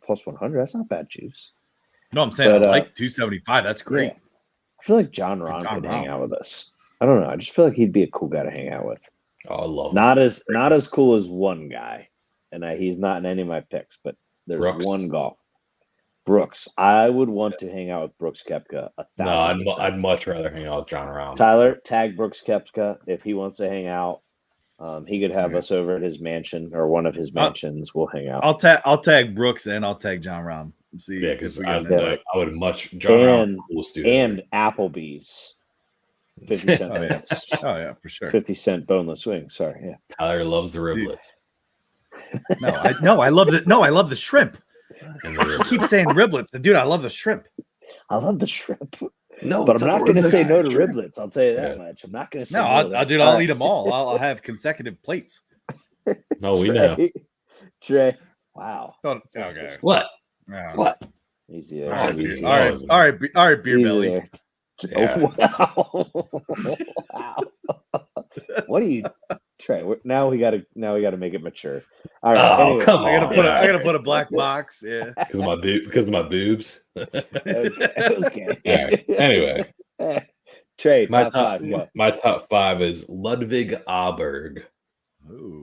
plus 100. That's not bad juice. No, I'm saying I like 275. That's great. Yeah. I feel like John Rahm could hang out with us. I don't know. I just feel like he'd be a cool guy to hang out with. Oh, I love him. Not as cool as one guy, and he's not in any of my picks. But there's one golf. Brooks. I would want to hang out with Brooks Koepka. No, I'd much rather hang out with John Rahm. Tyler, tag Brooks Koepka if he wants to hang out. He could have us over at his mansion or one of his mansions. We'll hang out. I'll tag Brooks and I'll tag John Rahm. See, yeah, because I would much John Rahm coolest dude and Applebee's 50 cent. Oh yeah, for sure. 50-cent boneless wings. Sorry, yeah. Tyler loves the riblets. I love the shrimp. I keep saying riblets, dude. I love the shrimp. I love the shrimp. No, but I'm not going to say no to riblets. I'll tell you that much. I'm not going to say no. I'll eat them all. I'll have consecutive plates. No, we know. Trey. Wow. Okay. What? What? Easy there. All right, beer belly. Yeah. Wow. Wow. What do you, Trey? Now we gotta make it mature. All right. Anyway. Come on. I gotta put a black box. Yeah. Because of my boobs. Okay. All right. Anyway. Trey, my top 5 is Ludwig Aberg.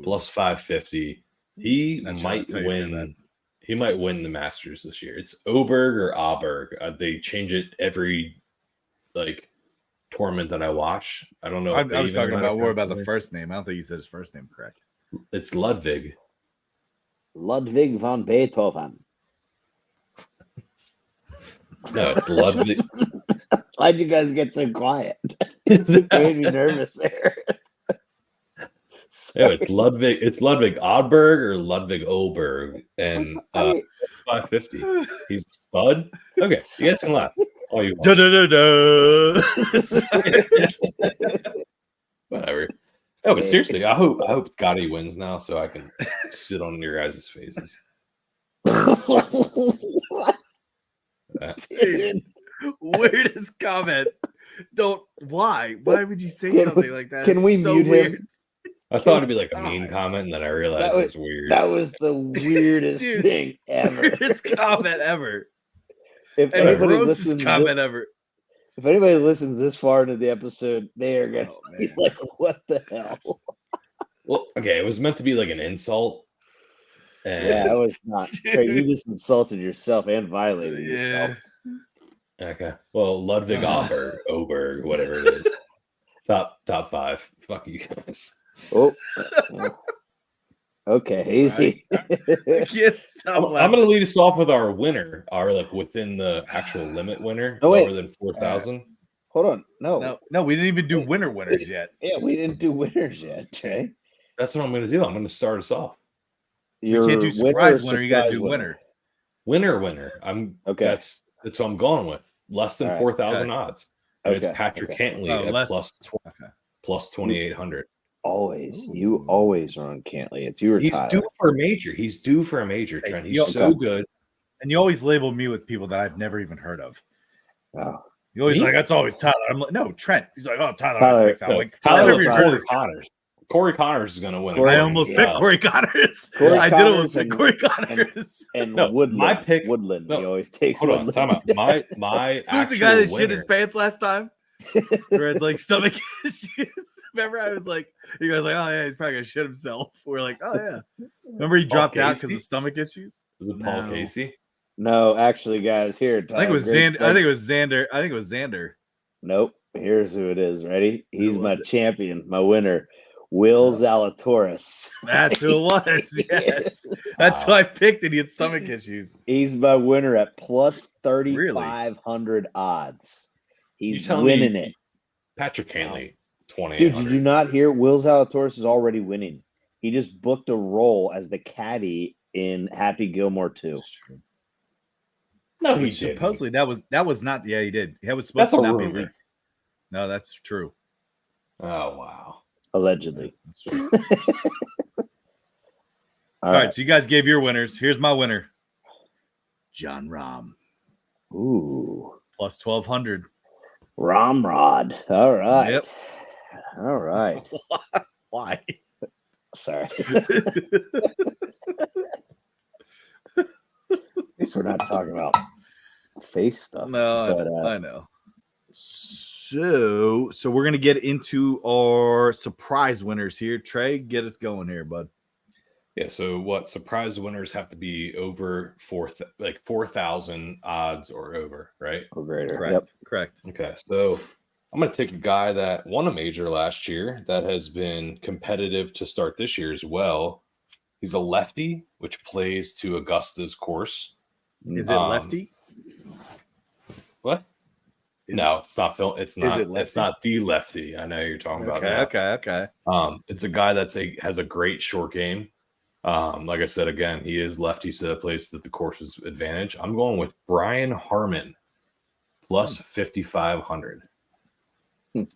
Plus 550. He might win. He might win the Masters this year. It's Oberg or Aberg. They change it every tournament that I watch. I don't know. I was talking about more about the first name. I don't think you said his first name correct. It's Ludwig. Ludwig von Beethoven. No, it's Ludwig. Why'd you guys get so quiet? It made me nervous there. Yeah, it's Ludwig. It's Ludwig Oberg or Ludwig Oberg, and 550. He's a stud. Okay, you guys can laugh. Oh, you whatever. Oh, but seriously, I hope Gotti wins now so I can sit on your guys' faces. Dude, weirdest comment. Why would you say something like that? Can we mute him? I thought it'd be like a mean comment, and then I realized it was weird. That was the weirdest thing ever. Weirdest comment ever. If anybody listens, if anybody listens this far into the episode, they are gonna be like, "What the hell?" Well, okay, it was meant to be like an insult. And yeah, it was not. You just insulted yourself and violated yourself. Okay. Well, Ludwig Oberg, whatever it is. Top 5. Fuck you guys. Oh. Okay, easy. I'm going to lead us off with our winner, our like within the actual limit winner, lower than 4,000. Hold on, no, we didn't even do winners yet. Yeah, we didn't do winners yet, Jay. That's what I'm going to do. I'm going to start us off. You can't do surprise winner. You got to do winner. Winner. I'm okay. That's what I'm going with. Less than 4,000 odds. And it's Patrick Cantley at plus 2,800. Always. You always are on Cantley. It's you or He's Tyler. He's due for a major, Trent. He's so good. And you always label me with people that I've never even heard of. Oh. You always like, that's always Tyler. I'm like, no, Trent. He's like, oh, Tyler. I'm like, Tyler Connors. Corey Connors is going to win. I almost picked Corey Connors. I did almost pick Corey Connors. And Woodland. My pick. Woodland. He always takes Woodland. Time out. My who's the guy that shit his pants last time? Who had like stomach issues. Remember, I was like, you guys like, oh yeah, he's probably gonna shit himself. We're like, oh yeah. Remember he dropped out because of stomach issues? Was it Paul Casey? No, actually, guys, here. I think it was Xander. I think it was Xander. Nope. Here's who it is. Ready? He's my champion, my winner. Will Zalatoris. That's who it was. Yes. That's who I picked, and he had stomach issues. He's my winner at plus 3,500 odds. He's winning it. Patrick Cantley, 20. Dude, did you not hear? Will Zalatoris is already winning. He just booked a role as the caddy in Happy Gilmore 2. No, he didn't. Supposedly that was not. Yeah, he did. That was supposed to not be leaked. No, that's true. Oh wow. Allegedly. That's true. All right, so you guys gave your winners. Here's my winner. John Rahm. Ooh. Plus 1,200. Ramrod. All right. Yep. All right. Why? Sorry. At least we're not talking about face stuff. No, but, I know. So we're gonna get into our surprise winners here. Trey, get us going here, bud. Yeah. So what surprise winners have to be over 4,000 odds or over, right? Or greater. Correct. Yep. Correct. Okay. So I'm gonna take a guy that won a major last year that has been competitive to start this year as well. He's a lefty, which plays to Augusta's course. Is it lefty? What? No, it's not Phil. It's not. It's not the lefty. I know you're talking about that. Okay. It's a guy has a great short game. Like I said, again, he is lefty, so that plays to the course's advantage. I'm going with Brian Harmon plus 5,500.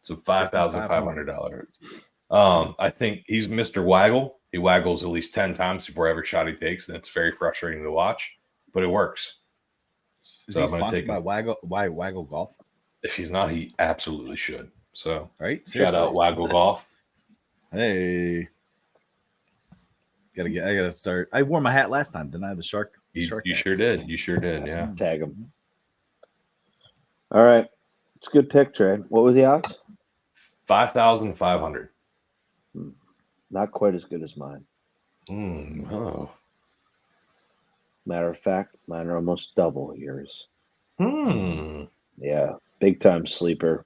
So $5,500. I think he's Mr. Waggle. He waggles at least 10 times before every shot he takes, and it's very frustrating to watch, but it works. Is he sponsored by Waggle Golf? If he's not, he absolutely should. So, right? Shout out Waggle Golf. Hey, I gotta start. I wore my hat last time, didn't I? The shark. You sure did. You sure did. Yeah. Tag him. All right, it's a good pick, Trey. What was the odds? 5,500. Not quite as good as mine. Oh. Matter of fact, mine are almost double yours. Yeah. Big time sleeper.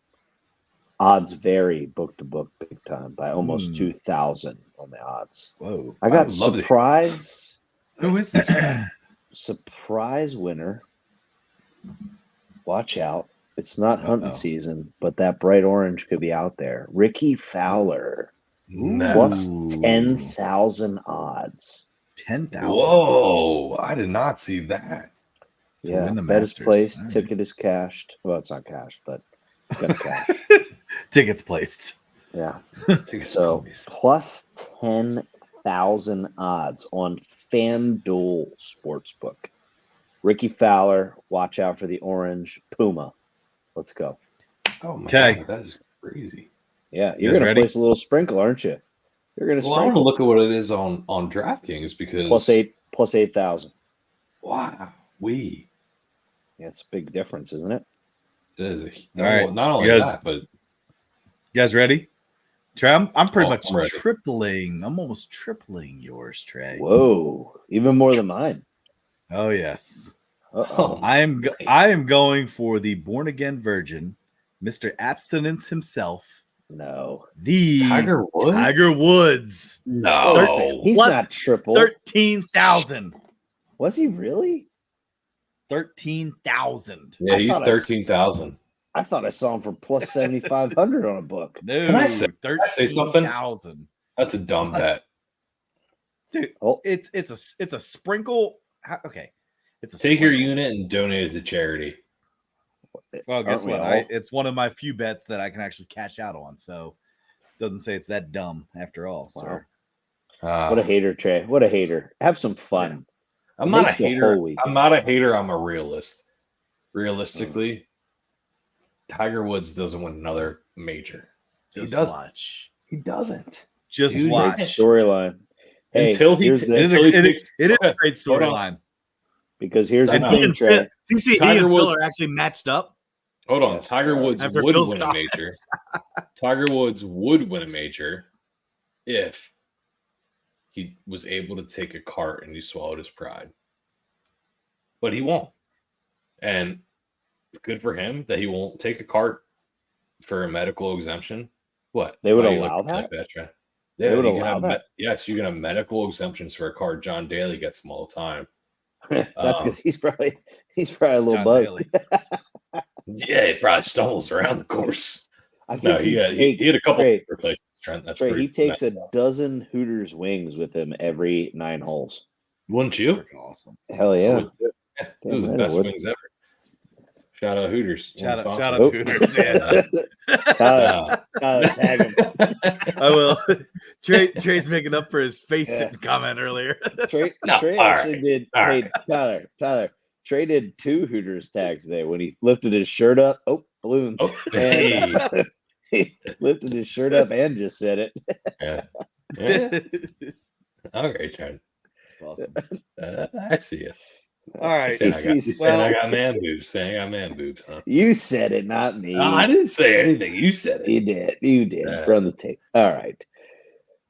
Odds vary book to book big time by almost 2,000 on the odds. Whoa! I got surprise. Who is this guy? Surprise winner. Watch out. It's not hunting season, but that bright orange could be out there. Ricky Fowler. Plus 10,000 odds. 10,000. Whoa! I did not see that. Yeah, bet is placed. Ticket is cashed. Well, it's not cashed, but it's going to cash. Tickets placed. Yeah. So plus 10,000 odds on FanDuel Sportsbook. Ricky Fowler, watch out for the orange Puma. Let's go. Oh my God, that is crazy. Yeah, you're going to place a little sprinkle, aren't you? You're going to sprinkle. I want to look at what it is on DraftKings because plus 8,000. Wow. Yeah, it's a big difference, isn't it? It is. All right. Not only that, but you guys ready? Trey, I'm pretty much tripling. I'm almost tripling yours, Trey. Whoa, even more than mine. Oh yes. Uh-oh. I am going for the born again virgin, Mr. Abstinence himself. No, the Tiger Woods. Tiger Woods. No, he's not triple. 13,000. Was he really? 13,000. Yeah, he's 13,000. I thought I saw him for plus 7,500 on a book. No, can I say something? 13,000. That's a dumb bet, dude. It's a sprinkle. Okay, it's a take your unit and donate it to charity. Well, guess what? It's one of my few bets that I can actually cash out on. So it doesn't say it's that dumb after all, sir. What a hater, Trey. What a hater. Have some fun. Yeah. I'm not a hater. I'm not a hater. I'm a realist. Realistically, Tiger Woods doesn't win another major. Just watch. He doesn't. Just watch. Storyline. Hey, it is a great storyline. Because here's the thing, Trey. You see, Tiger Woods are actually matched up. Hold on, Tiger Woods would win a major. Tiger Woods would win a major if he was able to take a cart and he swallowed his pride. But he won't. And good for him that he won't take a cart for a medical exemption. What? They would allow that? Yeah, they would allow that? Yes, you can have medical exemptions for a cart. John Daly gets them all the time. That's because he's probably a little buzzed. Yeah, he probably stumbles around the course. I think he had a couple of replacements. That's right. He takes a dozen Hooters wings with him every 9 holes. Wouldn't you? Awesome. Hell yeah. Those are the best wings ever. Shout out Hooters. Shout out Hooters. Yeah. Tyler, tag him. I will. Trey's making up for his face comment earlier. Trey actually did. Hey, Tyler. Trey did 2 Hooters tags today when he lifted his shirt up. Oh, balloons. Oh, hey. He lifted his shirt up and just said it. Yeah. All right, Chad. That's awesome. I see you. All right. Saying I got man boobs, huh? You said it, not me. No, I didn't say anything. You said it. You did. Run the tape. All right.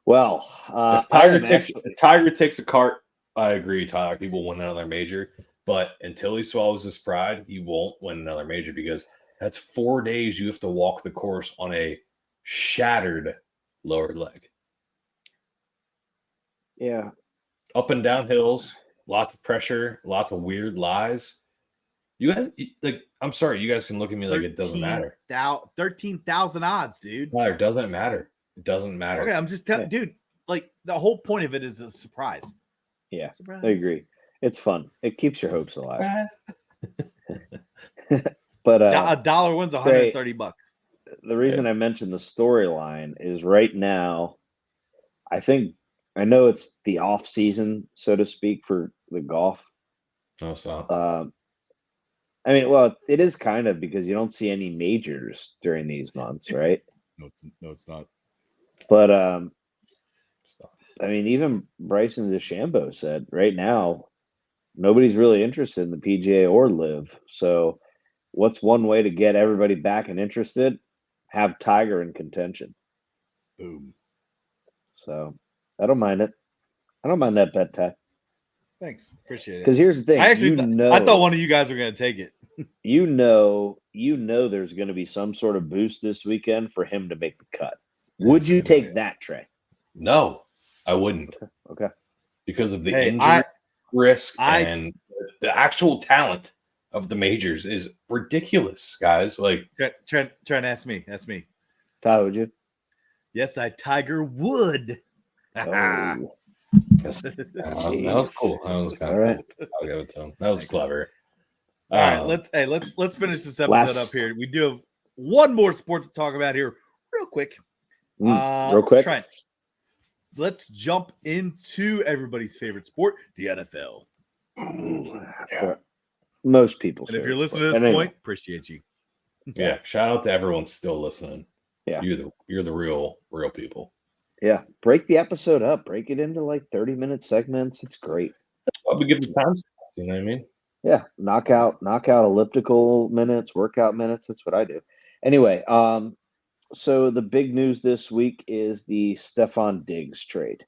Well, if Tiger takes a cart, I agree, Tyler. He will win another major. But until he swallows his pride, he won't win another major because that's 4 days you have to walk the course on a shattered lower leg. Yeah. Up and down hills, lots of pressure, lots of weird lies. You guys, I'm sorry, you guys can look at me like it doesn't matter. 13,000 odds, dude. Tyler, it doesn't matter. It doesn't matter. Okay, I'm just telling, dude. Like the whole point of it is a surprise. Yeah, surprise. I agree. It's fun. It keeps your hopes alive. But a dollar wins $130. The reason I mentioned the storyline is right now, I know it's the off season, so to speak, for the golf. No, stop. I mean, well, it is kind of because you don't see any majors during these months, right? No, it's not. But I mean, even Bryson DeChambeau said right now, nobody's really interested in the PGA or LIV. So, what's one way to get everybody back and interested? Have Tiger in contention. Boom. So, I don't mind it. I don't mind that bet, Ty. Thanks. Appreciate it. Because here's the thing. I thought one of you guys were going to take it. you know, there's going to be some sort of boost this weekend for him to make the cut. Would you take that, Trey? No, I wouldn't. Okay. Because of the injury risk and the actual talent of the majors is ridiculous, guys. Like, try and ask me. That's me. Ty, would you? Yes, Tiger would. Oh. That was cool. That was kind of cool. I'll give it to him. That was clever. All right, let's finish this episode up here. We do have one more sport to talk about here, real quick. Real quick. Trent, let's jump into everybody's favorite sport, the NFL. Most people. And if you're listening to this point, appreciate you. Yeah, shout out to everyone still listening. Yeah, you're the real people. Yeah, break the episode up. Break it into like 30-minute segments. It's great. Well, we give the time. You know what I mean? Yeah, knock out elliptical minutes, workout minutes. That's what I do. Anyway, so the big news this week is the Stefon Diggs trade.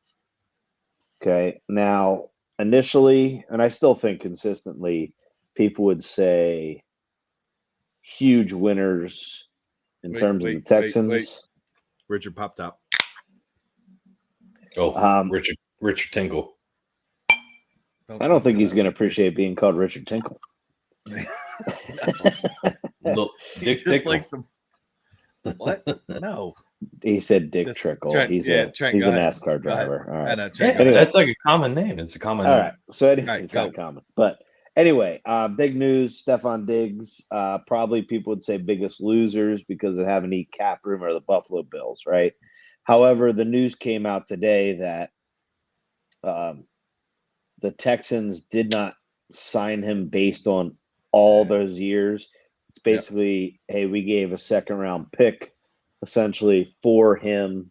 Okay, now initially, and I still think consistently, people would say huge winners in terms of the Texans. Richard popped up. Oh, Richard Tinkle. I don't think he's going to appreciate being called Richard Tinkle. Look, Dick Tickle. Like some... What? No. He said Dick Trickle. He's a NASCAR driver. All right. Anyway, that's like a common name. It's a common name. All right. So anyway, it's not common. But anyway, big news, Stefon Diggs. Probably people would say biggest losers because of having to eat cap room or the Buffalo Bills, right? However, the news came out today that the Texans did not sign him based on all those years. It's basically, hey, we gave a second-round pick essentially for him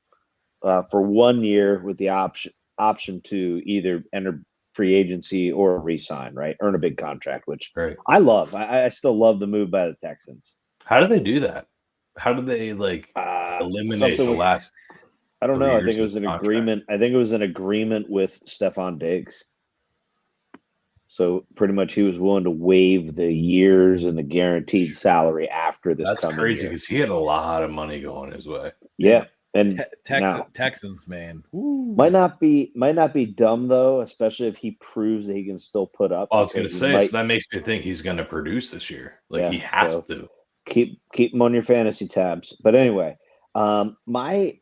for 1 year with the option to either enter free agency or re-sign, right? Earn a big contract, which I love. I still love the move by the Texans. How do they do that? How do they eliminate the last? I don't know. I think it was an agreement. I think it was an agreement with Stefon Diggs. So pretty much he was willing to waive the years and the guaranteed salary after this. That's crazy because he had a lot of money going his way. Yeah. And Texans, man. Ooh. Might not be dumb though, especially if he proves that he can still put up. I was going to say, so that makes me think he's going to produce this year. Like he has to. Keep him on your fantasy tabs. But anyway, I'd like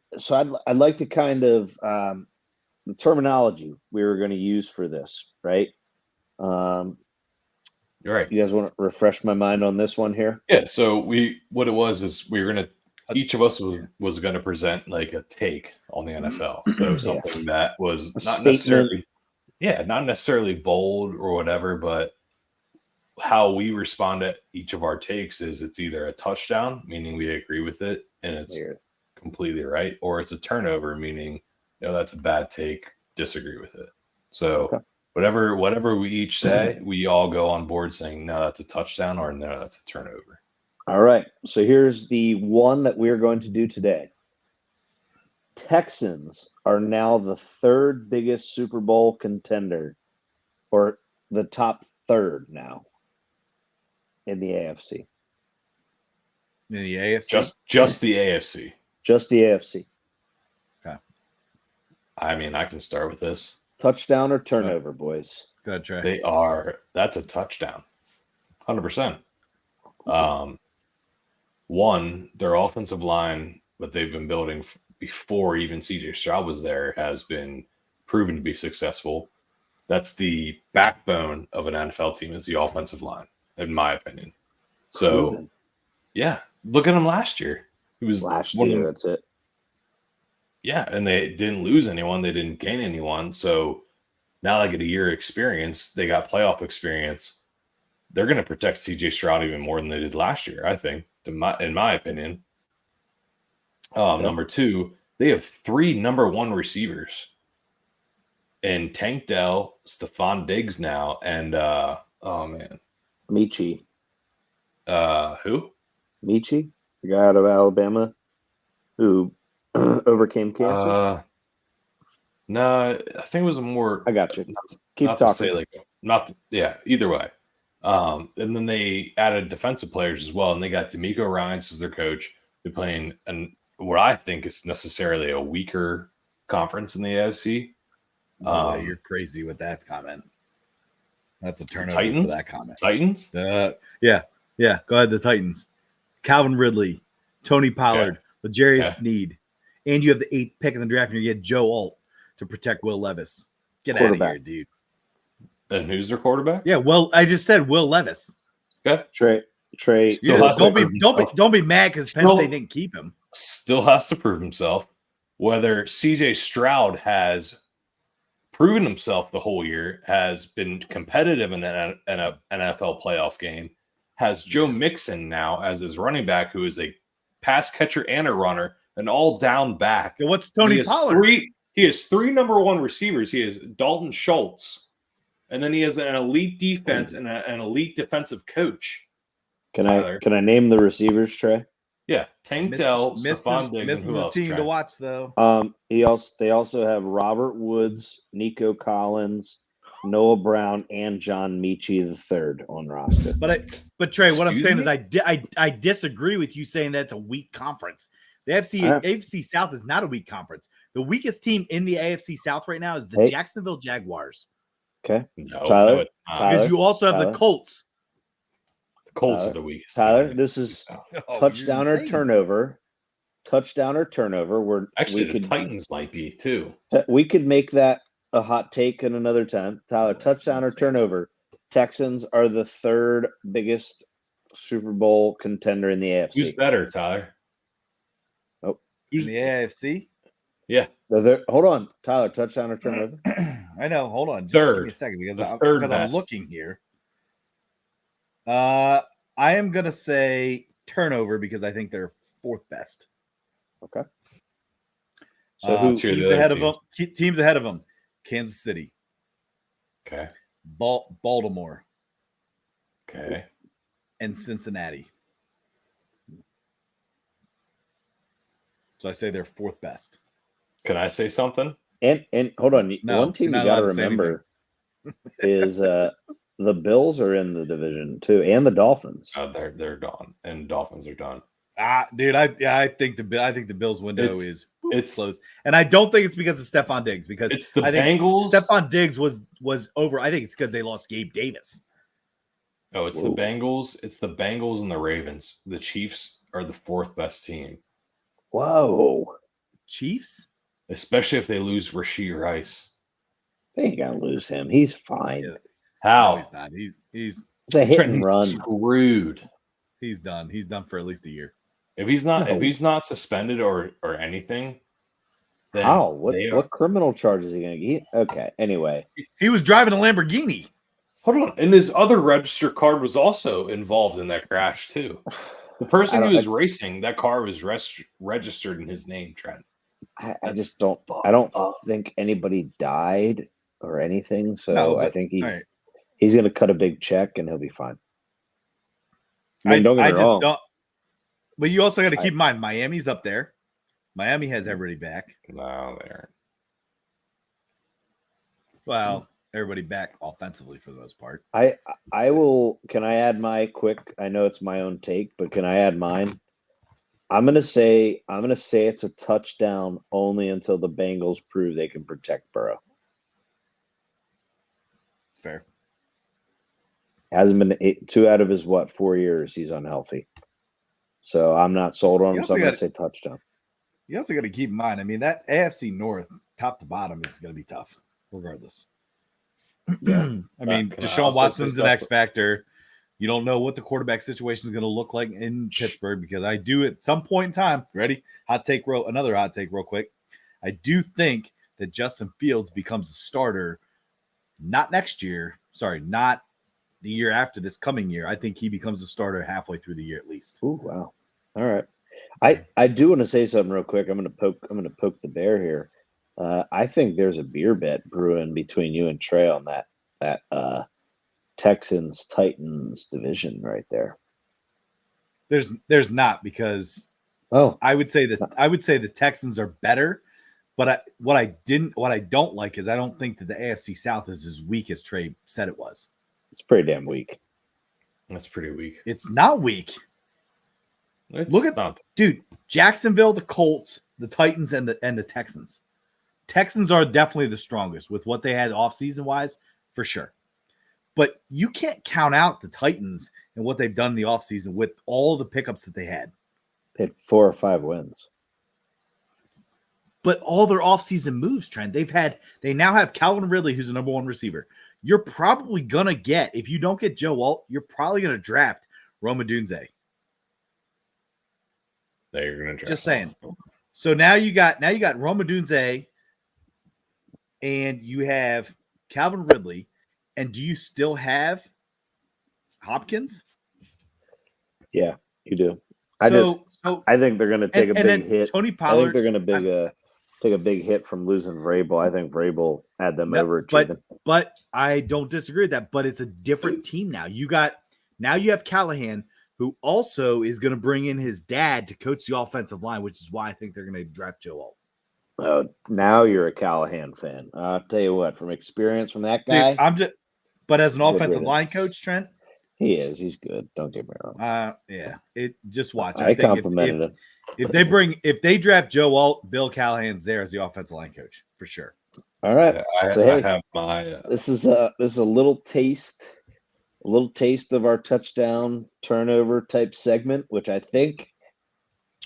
to kind of the terminology we were going to use for this, right? You're right. You guys want to refresh my mind on this one here? Yeah. So what it was is we were going to. Each of us was going to present like a take on the NFL. So something that was not necessarily bold or whatever, but how we respond to each of our takes is it's either a touchdown, meaning we agree with it and it's completely right, or it's a turnover, meaning that's a bad take, disagree with it. So whatever we each say, we all go on board saying no, that's a touchdown, or no, that's a turnover. All right. So here's the one that we're going to do today. Texans are now the third biggest Super Bowl contender, or the top third now in the AFC. In the AFC? Just the AFC. Just the AFC. Okay. I mean, I can start with this. Touchdown or turnover, boys? Go ahead, Trey. That's a touchdown. 100%. One, their offensive line, that they've been building before even CJ Stroud was there, has been proven to be successful. That's the backbone of an NFL team, is the offensive line, in my opinion. So, yeah, look at him last year. He was last year. That's it. Yeah, and they didn't lose anyone. They didn't gain anyone. So now they get a year experience. They got playoff experience. They're going to protect CJ Stroud even more than they did last year, I think, in my opinion. Number two, they have 3 number 1 receivers. And Tank Dell, Stefon Diggs now, and Michi. Who? Michi, the guy out of Alabama who overcame cancer. No, I think it was a more. I got you. Keep talking. Either way, And then they added defensive players as well, and they got D'Amico Ryans as their coach. They're playing what I think is necessarily a weaker conference in the AFC. No way, you're crazy with that comment. That's a turnover Titans? for that comment. Titans? Yeah. Go ahead, the Titans. Calvin Ridley, Tony Pollard, L'Jarius Sneed, and you have the 8th pick in the draft, and you get Joe Alt to protect Will Levis. Get out of here, dude. And who's their quarterback? Yeah, well, I just said Will Levis. Okay. Trey. Don't be mad because Penn State didn't keep him. Still has to prove himself. Whether CJ Stroud has proven himself the whole year, has been competitive in an NFL playoff game, has Joe Mixon now as his running back, who is a pass catcher and a runner, an all-down back. Yeah, what's Tony Pollard? He has 3 number 1 receivers. He has Dalton Schultz, and then he has an elite defense and an elite defensive coach. Can I name the receivers, Trey? Yeah, Tank Dell, Stephon Diggs, and who else? Team to watch though. They also have Robert Woods, Nico Collins, Noah Brown, and John Mechie III on roster. But Trey, what I'm saying is I disagree with you saying that's a weak conference. The AFC South is not a weak conference. The weakest team in the AFC South right now is the Jacksonville Jaguars. Okay, no, Tyler, because you also have the Colts. Colts are the weakest. Tyler, this is touchdown or turnover. Touchdown or turnover. The Titans might be too. We could make that a hot take in another time. Tyler, touchdown or turnover. Texans are the 3rd biggest Super Bowl contender in the AFC. Who's better, Tyler? Who's in the AFC? Yeah. Hold on, Tyler. Touchdown or turnover? I know. Hold on. Just give me a second because I'm looking here. I am gonna say turnover because I think they're 4th best. Okay. So teams ahead of them? Teams ahead of them: Kansas City. Okay. Baltimore. Okay. And Cincinnati. So I say they're 4th best. Can I say something? And hold on, one team you got to remember is the Bills are in the division too, and the Dolphins. They're done, and Dolphins are done. Dude, I think the Bills window is closed, and I don't think it's because of Stephon Diggs because it's the Bengals. Stephon Diggs was over. I think it's because they lost Gabe Davis. Oh, it's the Bengals. It's the Bengals and the Ravens. The Chiefs are the 4th best team. Whoa, Chiefs, especially if they lose Rashee Rice. They ain't gonna lose him. He's fine. Yeah. How? No, he's not. He's it's a hit and run. Screwed. He's done. He's done for at least a year. If he's not suspended or anything, then how? What criminal charges is he gonna get? Okay. Anyway, he was driving a Lamborghini. Hold on, and his other register card was also involved in that crash too. The person who was racing that car was registered in his name, Trent. I just don't. I don't think anybody died or anything. So I think he's going to cut a big check and he'll be fine. I mean, don't get me wrong. Don't. But you also got to keep in mind Miami's up there. Miami has everybody back. No, they aren't. Well, everybody back offensively for the most part. I will. Can I add my quick? I know it's my own take, but can I add mine? I'm gonna say it's a touchdown only until the Bengals prove they can protect Burrow. It's fair. Hasn't been 2 out of his 4 years he's unhealthy. So I'm not sold on him. So I'm gonna say touchdown. You also got to keep in mind. I mean, that AFC North, top to bottom, is going to be tough, regardless. Yeah. I mean, Deshaun Watson's an X factor. You don't know what the quarterback situation is going to look like in Pittsburgh because I do at some point in time. Ready? Another hot take, real quick. I do think that Justin Fields becomes a starter, not next year. Sorry, not the year after this coming year. I think he becomes a starter halfway through the year at least. Oh wow! All right. I do want to say something real quick. I'm going to poke the bear here. I think there's a beer bet brewing between you and Trey on that Texans Titans division right there. There's not because I would say the Texans are better, but what I don't like is I don't think that the AFC South is as weak as Trey said it was. It's pretty damn weak. That's pretty weak. It's not weak. Dude, Jacksonville, the Colts, the Titans, and the Texans. Texans are definitely the strongest with what they had offseason wise, for sure. But you can't count out the Titans and what they've done in the offseason with all the pickups that they had. They had 4 or 5 wins. But all their offseason moves, Trent, they now have Calvin Ridley, who's the number 1 receiver. You're probably gonna get, if you don't get Joe Alt, you're probably gonna draft Rome Odunze. They're gonna draft. Just saying. So now you got Rome Odunze, and you have Calvin Ridley, and do you still have Hopkins? Yeah, you do. I think they're going to take a big hit. Tony Pollard. I think they're going to take a big hit from losing Vrabel. I think Vrabel had them overachieving. But I don't disagree with that. But it's a different team now. You have Callahan, who also is going to bring in his dad to coach the offensive line, which is why I think they're going to draft Joe Alt. Now you're a Callahan fan. I'll tell you what, from experience from that guy. Dude, but as an offensive line coach, Trent, he is. He's good. Don't get me wrong. Yeah. Just watch. I complimented him. If they draft Joe Alt, Bill Callahan's there as the offensive line coach for sure. All right. I have my. This is a little taste of our touchdown turnover type segment, which I think.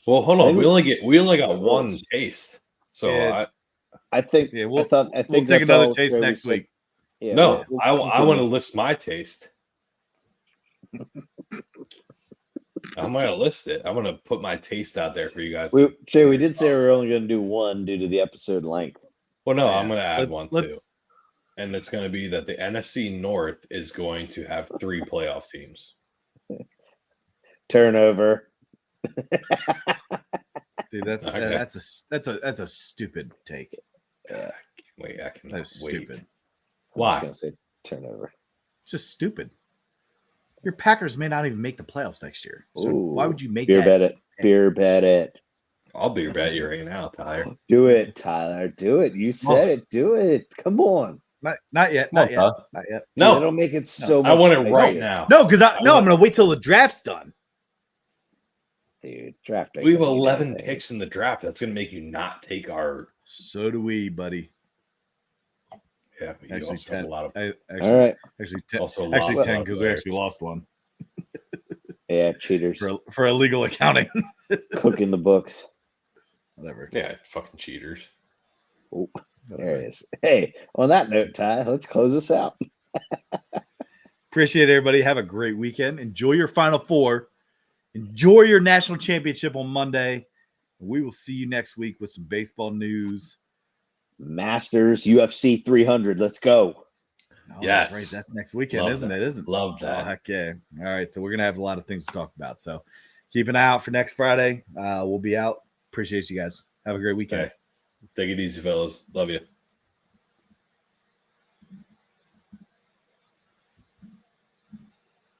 Well, hold on. We only got one taste. So yeah, I think. Yeah, we'll take another taste next week. Yeah, no, I want to list my taste. I'm going to list it. I'm going to put my taste out there for you guys. We did say we were only going to do one due to the episode length. Well, no, I'm going to add one too. And it's going to be that the NFC North is going to have 3 playoff teams. Turnover. Dude, that's a stupid take. Wait, I can. That's wait. Stupid. Why? I'm just gonna say turnover. It's just stupid. Your Packers may not even make the playoffs next year. So why would you make beer bet it? Beer bet it. I'll beer bet you right now, Tyler. Do it, Tyler. Do it. You said it. Do it. Come on. Not yet. Not yet. No, that'll make it so much. I want it right now. No, because I'm going to wait till the draft's done. Dude, draft. We have 11 picks in the draft. That's going to make you not take our. So do we, buddy. Yeah, but actually 10. A lot of. All right. Actually 10. Also, actually 10 because we actually lost one. Yeah, cheaters for illegal accounting. Cooking the books. Whatever. Yeah, fucking cheaters. Oh, there it is. Hey, on that note, Ty, let's close this out. Appreciate it, everybody. Have a great weekend. Enjoy your Final Four. Enjoy your national championship on Monday. We will see you next week with some baseball news. Masters UFC 300. Let's go. Oh, yes. That's right. That's next weekend, isn't it? Love that. Oh, heck yeah. All right. So we're going to have a lot of things to talk about. So keep an eye out for next Friday. We'll be out. Appreciate you guys. Have a great weekend. Okay. Take it easy, fellas. Love you.